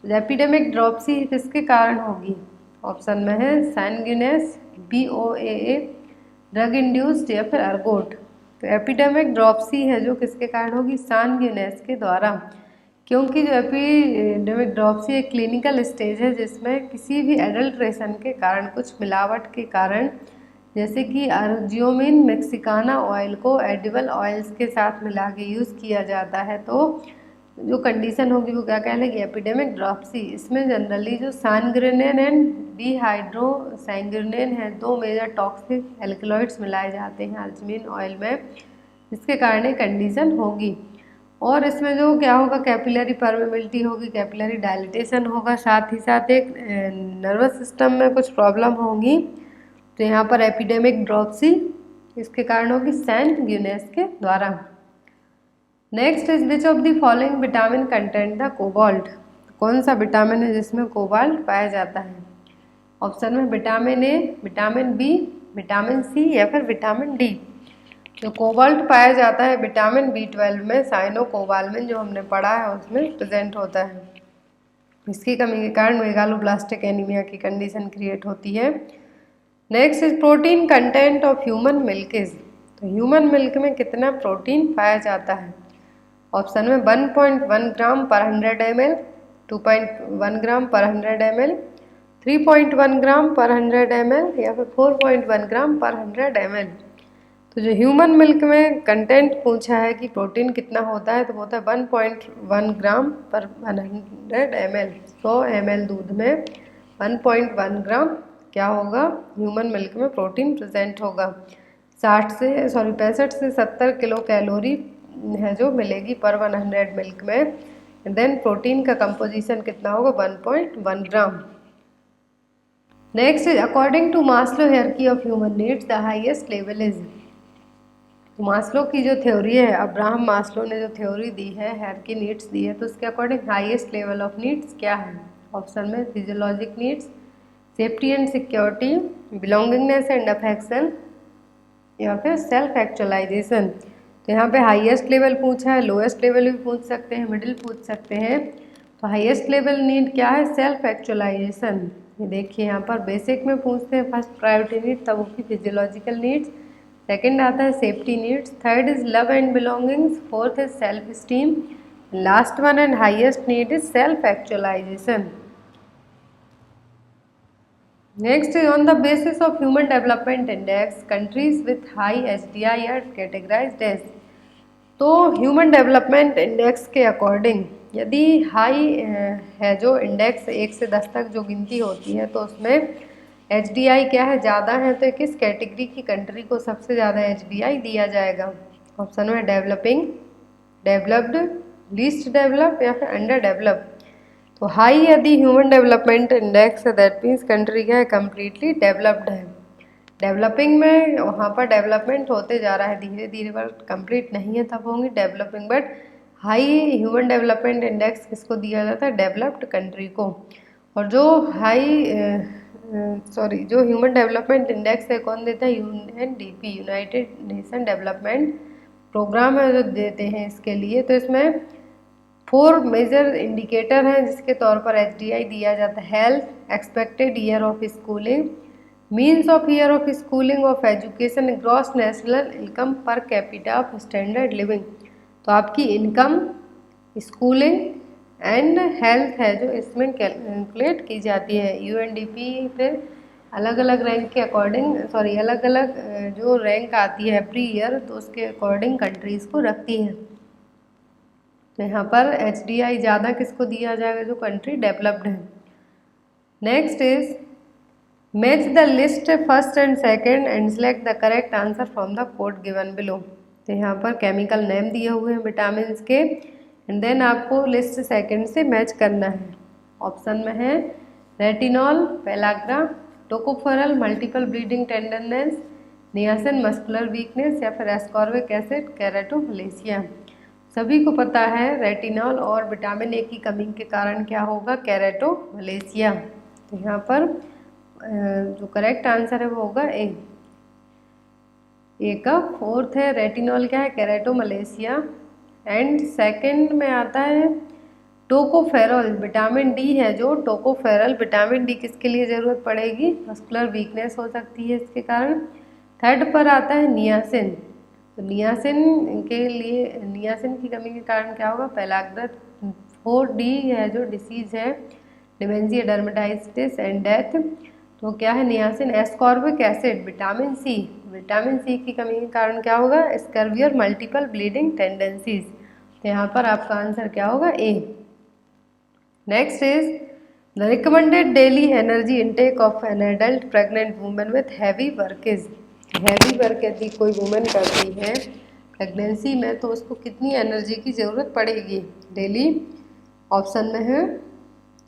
Epidemic dropsy किसके कारण होगी? ऑप्शन में है सैंगुइनस, BOAA, ड्रग इंड्यूस्ड या फिर अर्गोट। तो एपिडेमिक ड्रॉपसी है जो किसके कारण होगी, सैंगुइनस के द्वारा, क्योंकि जो एपिडेमिक ड्रॉपसी एक क्लिनिकल स्टेज है जिसमें किसी भी एडल्ट्रेशन के कारण, कुछ मिलावट के कारण, जैसे कि अर्जियोमिन मेक्सिकाना ऑयल को एडिबल ऑयल्स के साथ मिला के यूज़ किया जाता है, तो जो कंडीशन होगी वो क्या कहलाएगी, एपिडेमिक ड्रॉपसी। इसमें जनरली जो सैंग्रेनेन एंड डिहाइड्रोसैंग्रेनेन है, दो मेजर टॉक्सिक एल्कलॉइड्स मिलाए जाते हैं अर्जियोमिन ऑयल में, जिसके कारण ये कंडीशन होगी। और इसमें जो क्या होगा, कैपिलरी परमेबिलिटी होगी, कैपिलरी डायलिटेशन होगा, साथ ही साथ एक नर्वस सिस्टम में कुछ प्रॉब्लम होगी। तो यहाँ पर एपिडेमिक ड्रॉपसी इसके कारण होगी सैंगुइनस के द्वारा। Next is which of the following vitamin content the cobalt. कौन सा विटामिन है जिसमें कोबाल्ट पाया जाता है? ऑप्शन में vitamin A, vitamin B, vitamin C या फिर विटामिन डी। जो कोबाल्ट पाया जाता है विटामिन B12 में, साइनोकोबालमिन जो हमने पढ़ा है उसमें प्रेजेंट होता है। इसकी कमी के कारण मेगालोब्लास्टिक एनीमिया की कंडीशन क्रिएट होती है। Next is protein content of human milk is. तो ह्यूमन मिल्क में कितना प्रोटीन पाया जाता है? ऑप्शन में 1.1 ग्राम पर 100 ml, 2.1 ग्राम पर 100 ml, 3.1 ग्राम पर 100 ml या फिर 4.1 ग्राम पर 100 ml। तो जो ह्यूमन मिल्क में कंटेंट पूछा है कि प्रोटीन कितना होता है, तो होता है 1.1 ग्राम पर 100 ml। 100 ml दूध में 1.1 ग्राम क्या होगा, ह्यूमन मिल्क में प्रोटीन प्रेजेंट होगा। 65 से 70 किलो कैलोरी है जो मिलेगी पर 100 मिल्क में। देन प्रोटीन का कंपोजिशन कितना होगा, 1.1 gram. Next is according to Maslow hierarchy of human needs the highest level is. Maslow की जो थ्योरी है, अब्राहम मास्लो ने जो थ्योरी दी है, हायरार्की नीड्स दी है, तो उसके according highest level of needs क्या है? ऑप्शन में physiologic needs, safety and security, belongingness and affection या फिर सेल्फ एक्चुअलाइजेशन। तो यहाँ पे हाईएस्ट लेवल पूछा है, लोएस्ट लेवल भी पूछ सकते हैं, मिडिल पूछ सकते हैं। तो हाईएस्ट लेवल नीड क्या है, सेल्फ एक्चुअलाइजेशन। ये देखिए यहाँ पर बेसिक में पूछते हैं फर्स्ट प्रायोरिटी नीड, तब होगी फिजियोलॉजिकल नीड्स, सेकंड आता है safety needs, third is love and belongings, fourth is self esteem, last one and highest need is self actualization. Next is on the basis of Human Development Index, countries with high HDI are categorized as। तो human development index के according यदि high है जो index 1 से 10 तक जो गिनती होती है, तो उसमें HDI क्या है, ज़्यादा है, तो किस कैटेगरी की कंट्री को सबसे ज़्यादा HDI दिया जाएगा? ऑप्शन में डेवलपिंग, डेवलप्ड, लीस्ट डेवलप या फिर अंडर डेवलप। तो हाई यदि ह्यूमन डेवलपमेंट इंडेक्स है, दैट मीन्स कंट्री क्या है, कम्प्लीटली डेवलप्ड है। डेवलपिंग में वहाँ पर डेवलपमेंट होते जा रहा है धीरे धीरे, बट कंप्लीट नहीं है, तब होंगी developing. But high human development index किसको दिया जाता है, डेवलप्ड कंट्री को। और जो जो ह्यूमन डेवलपमेंट इंडेक्स है कौन देता है, UNDP, United Nation Development Programme है जो देते हैं इसके लिए। तो इसमें 4 मेजर इंडिकेटर हैं जिसके तौर पर HDI दिया जाता है। Health, expected year of schooling, means of year of schooling of education, gross national income per capita of standard living. तो आपकी इनकम, स्कूलिंग एंड हेल्थ है जो इसमें कैलकुलेट की जाती है। UNDP फिर अलग अलग रैंक के अकॉर्डिंग, अलग अलग जो रैंक आती है एवरी ईयर, तो उसके अकॉर्डिंग कंट्रीज़ को रखती है। तो यहाँ पर HDI ज़्यादा किसको दिया जाएगा, जो कंट्री डेवलप्ड है। Next is match the list first and second and select the correct answer from the code given below. तो यहाँ पर केमिकल नेम दिए हुए हैं विटामिन के, एंड देन आपको लिस्ट सेकंड से मैच करना है। ऑप्शन में है retinol, pellagra, tocopherol, multiple bleeding tenderness, niacin muscular weakness या फिर एस्कॉर्बिक एसिड, केराटोमलेशिया। सभी को पता है रेटिनॉल और विटामिन A की कमी के कारण क्या होगा, केराटोमलेशिया। तो यहाँ पर जो करेक्ट आंसर है वो होगा ए का। फोर्थ है रेटिनॉल क्या है, केराटोमलेशिया। एंड सेकंड में आता है टोकोफेरॉल विटामिन डी है जो टोकोफेरॉल विटामिन डी किसके लिए ज़रूरत पड़ेगी, मस्कुलर वीकनेस हो सकती है इसके कारण। थर्ड पर आता है नियासिन। तो नियासिन के लिए नियासिन की कमी के कारण क्या होगा, पेलाग्रत। 4D है जो डिसीज है डिमेंशिया, डर्मेटाइटिस एंड डेथ। तो क्या है niacin. Ascorbic acid vitamin C की कमी के कारण क्या होगा, स्कर्वी और मल्टीपल ब्लीडिंग टेंडेंसीज। तो यहाँ पर आपका आंसर क्या होगा, A. Next is the recommended daily energy intake of an adult pregnant women with heavy work is. Heavy work यदि कोई वुमेन करती है प्रेगनेंसी में तो उसको कितनी एनर्जी की ज़रूरत पड़ेगी डेली। ऑप्शन में है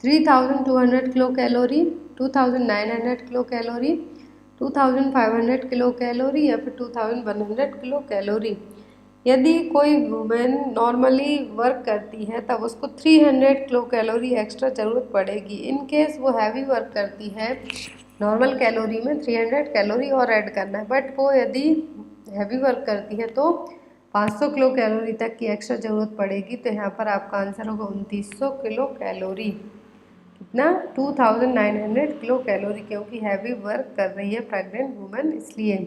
3200 kilo calorie, 2900 kilo calorie, 2500 kilo calorie या फिर 2100 किलो कैलोरी। यदि कोई वुमेन नॉर्मली वर्क करती है तब उसको 300 किलो कैलोरी एक्स्ट्रा ज़रूरत पड़ेगी। इन केस वो हैवी वर्क करती है, नॉर्मल कैलोरी में 300 कैलोरी और ऐड करना है, बट वो यदि हैवी वर्क करती है तो 500 किलो कैलोरी तक की एक्स्ट्रा ज़रूरत पड़ेगी। तो यहाँ पर आपका आंसर होगा 2900 किलो कैलोरी। कितना, 2900 किलो कैलोरी, क्योंकि हैवी वर्क कर रही है प्रेग्नेंट वुमेन इसलिए।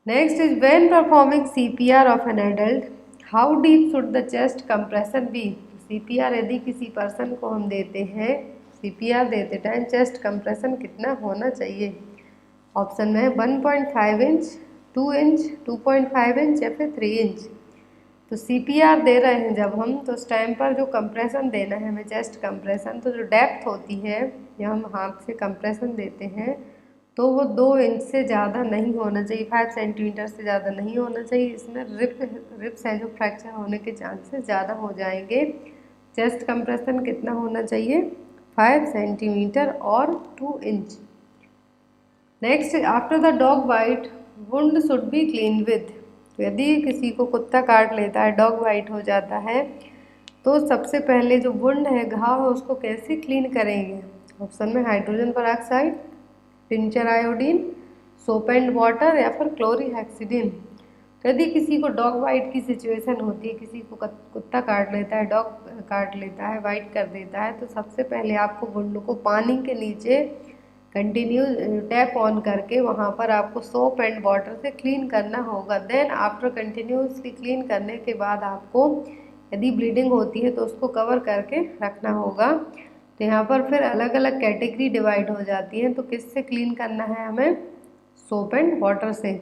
Next is when performing CPR of an adult how deep should the chest compression be. CPR यदि किसी पर्सन को हम देते हैं, CPR देते टाइम चेस्ट कंप्रेशन कितना होना चाहिए। ऑप्शन में है 1.5 इंच, 2 इंच, 2.5 इंच या फिर 3 इंच। तो CPR दे रहे हैं जब हम, तो उस टाइम पर जो कंप्रेशन देना है हमें चेस्ट कंप्रेशन, तो जो डेप्थ होती है या हम हाथ से कंप्रेशन देते हैं तो वो 2 इंच से ज़्यादा नहीं होना चाहिए, 5 सेंटीमीटर से ज़्यादा नहीं होना चाहिए। इसमें रिप्स है जो फ्रैक्चर होने के चांसेस ज़्यादा हो जाएंगे। चेस्ट कंप्रेशन कितना होना चाहिए, 5 सेंटीमीटर और 2 inch. Next, after the dog bite wound should be clean with. तो यदि किसी को कुत्ता काट लेता है, डॉग बाइट हो जाता है, तो सबसे पहले जो वुंड है, घाव है, उसको कैसे क्लीन करेंगे। ऑप्शन में hydrogen peroxide, tincture iodine, soap and water या फिर क्लोरीहेक्सिडिन। तो यदि किसी को डॉग बाइट की सिचुएशन होती है, किसी को कुत्ता काट लेता है, डॉग काट लेता है, बाइट कर देता है, तो सबसे पहले आपको वुंड को पानी के नीचे कंटिन्यू टैप ऑन करके वहाँ पर आपको सोप एंड वाटर से क्लीन करना होगा। देन आफ्टर कंटिन्यूसली क्लीन करने के बाद आपको यदि ब्लीडिंग होती है तो उसको कवर करके रखना होगा। तो यहाँ पर फिर अलग अलग कैटेगरी डिवाइड हो जाती हैं। तो किससे क्लीन करना है हमें, सोप एंड वाटर से।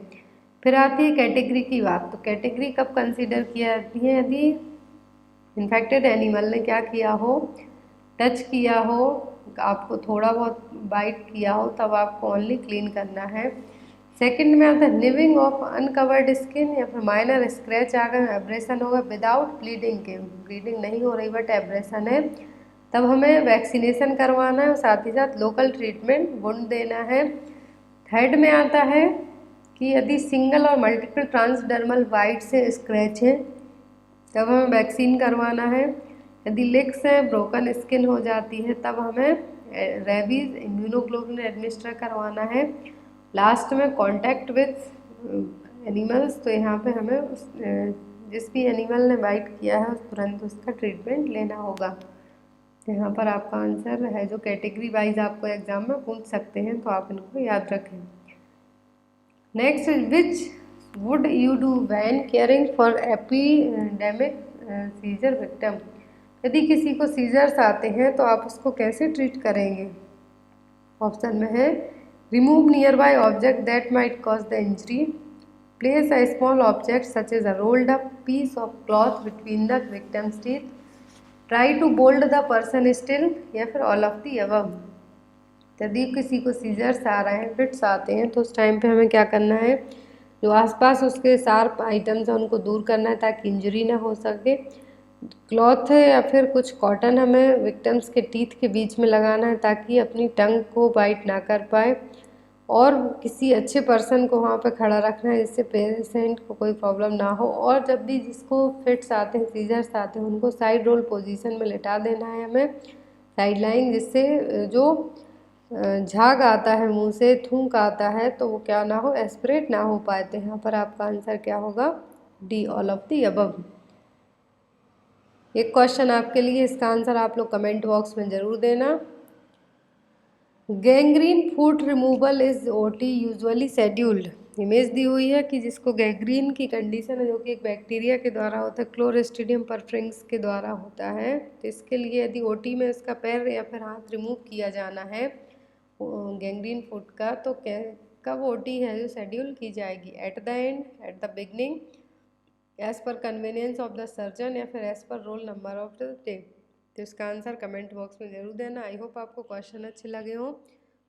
फिर आती है कैटेगरी की बात। तो कैटेगरी कब कंसीडर किया जाती है, यदि इन्फेक्टेड एनिमल ने क्या किया हो, टच किया हो, आपको थोड़ा बहुत बाइट किया हो, तब आपको ओनली क्लीन करना है। सेकंड में आता है लिविंग ऑफ अनकवर्ड स्किन या फिर माइनर स्क्रैच आ गए, एब्रेशन होगा विदाउट ब्लीडिंग के, ब्लीडिंग नहीं हो रही बट एब्रेशन है, तब हमें वैक्सीनेशन करवाना है और साथ ही साथ लोकल ट्रीटमेंट वुंड देना है। थर्ड में आता है कि यदि सिंगल और मल्टीपल ट्रांसडर्मल वाइट से स्क्रैच है तब हमें वैक्सीन करवाना है। यदि लिक्स है, ब्रोकन स्किन हो जाती है, तब हमें रेबीज इम्यूनोग्लोबुलिन एडमिनिस्टर करवाना है। लास्ट में कॉन्टैक्ट विथ एनिमल्स। तो यहाँ पे हमें जिस भी एनिमल ने बाइट किया है तुरंत उसका ट्रीटमेंट लेना होगा। यहाँ पर आपका आंसर है जो कैटेगरी वाइज आपको एग्जाम में पूछ सकते हैं, तो आप इनको याद रखें। Next, which would you do when caring for epidemic seizure victim. यदि किसी को सीजर्स आते हैं तो आप उसको कैसे ट्रीट करेंगे। ऑप्शन में है remove nearby object that might cause the injury, place a small object such as a rolled up piece of cloth between the victim's teeth, try to bold the person still या फिर all of the above. यदि किसी को seizures आ रहे हैं, fits आते हैं, तो उस टाइम पे हमें क्या करना है, जो आसपास उसके शार्प आइटम्स हैं उनको दूर करना है ताकि इंजरी ना हो सके। क्लॉथ है या फिर कुछ कॉटन हमें विक्टिम्स के टीथ के बीच में लगाना है ताकि अपनी टंग को बाइट ना कर पाए, और किसी अच्छे पर्सन को वहाँ पे खड़ा रखना है जिससे पेशेंट को कोई प्रॉब्लम ना हो। और जब भी जिसको फिट्स आते हैं, सीजर्स आते हैं, उनको साइड रोल पोजीशन में लेटा देना है हमें, साइड लाइन, जिससे जो झाग आता है मुंह से, थूक आता है, तो वो क्या ना हो, एस्पिरेट ना हो पाए। तो यहाँ पर आपका आंसर क्या होगा, D all of the above. एक क्वेश्चन आपके लिए, इसका आंसर आप लोग कमेंट बॉक्स में ज़रूर देना। Gangrene foot removal is OT usually scheduled. Image दी हुई है कि जिसको गैंग्रीन की कंडीशन है, जो कि एक बैक्टीरिया के द्वारा होता है, क्लोस्ट्रीडियम परफ्रिंक्स के द्वारा होता है। तो इसके लिए यदि ओटी में इसका पैर या फिर हाथ रिमूव किया जाना है गैंग्रीन फूट का, तो कब ओटी है जो शेड्यूल की जाएगी? At the end, at the beginning, as per convenience of the surgeon, या फिर as per roll number of the day. तो इसका आंसर कमेंट बॉक्स में ज़रूर देना। आई होप आपको क्वेश्चन अच्छे लगे हों।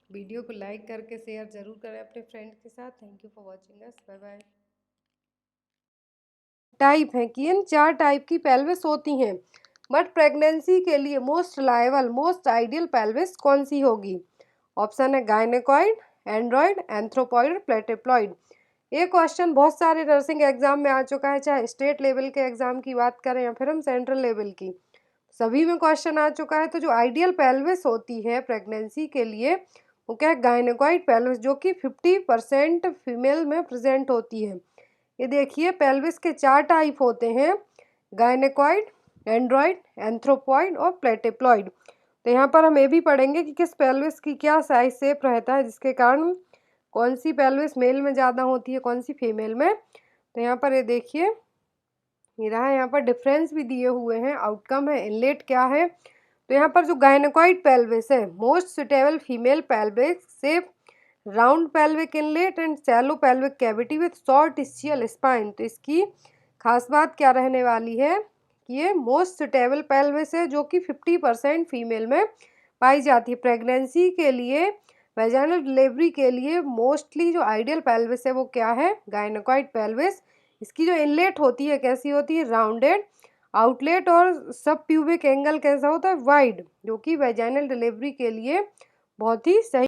वीडियो को लाइक करके शेयर ज़रूर करें अपने फ्रेंड के साथ। Thank you for watching us, bye bye. Type है कि इन 4 टाइप की पेल्विस होती हैं, बट प्रेगनेंसी के लिए most reliable, most ideal pelvis कौन सी होगी? ऑप्शन है गायनेकॉइड, एंड्रॉइड, एंथ्रोपॉइड, प्लेटिप्लॉइड। ये क्वेश्चन बहुत सारे नर्सिंग एग्जाम में आ चुका है, चाहे स्टेट लेवल के एग्जाम की बात करें या फिर हम सेंट्रल लेवल की, सभी में क्वेश्चन आ चुका है। तो जो आइडियल पेल्विस होती है प्रेगनेंसी के लिए, वो क्या है? गायनेकॉइड पेल्विस, जो कि 50% फीमेल में प्रेजेंट होती है। ये देखिए, पेल्विस के 4 टाइप होते हैं, गायनेकॉइड, एंड्रॉइड, एंथ्रोपॉइड और प्लेटिप्लॉइड। तो यहाँ पर हम ये भी पढ़ेंगे कि किस पेल्विस की क्या साइज शेप रहता है, जिसके कारण कौन सी पेल्विस मेल में ज़्यादा होती है, कौन सी फीमेल में। तो यहाँ पर ये देखिए, ये रहा, यहाँ पर डिफरेंस भी दिए हुए हैं, आउटकम है, इनलेट क्या है। तो यहाँ पर जो गायनेकॉइड पेल्विस है, most suitable female pelvic shape, round pelvic inlet and shallow pelvic cavity with short ischial spine. तो इसकी खास बात क्या रहने वाली है कि ये मोस्ट सुटेबल पेल्विस है, जो कि 50% फीमेल में पाई जाती है। प्रेगनेंसी के लिए, वेजाइनल डिलीवरी के लिए मोस्टली जो आइडियल पेल्विस है वो क्या है? Gynaecoid pelvis. इसकी जो इनलेट होती है कैसी होती है? राउंडेड। आउटलेट और सब प्यूबिक एंगल कैसा होता है? वाइड, जो कि वेजाइनल डिलीवरी के लिए बहुत ही सही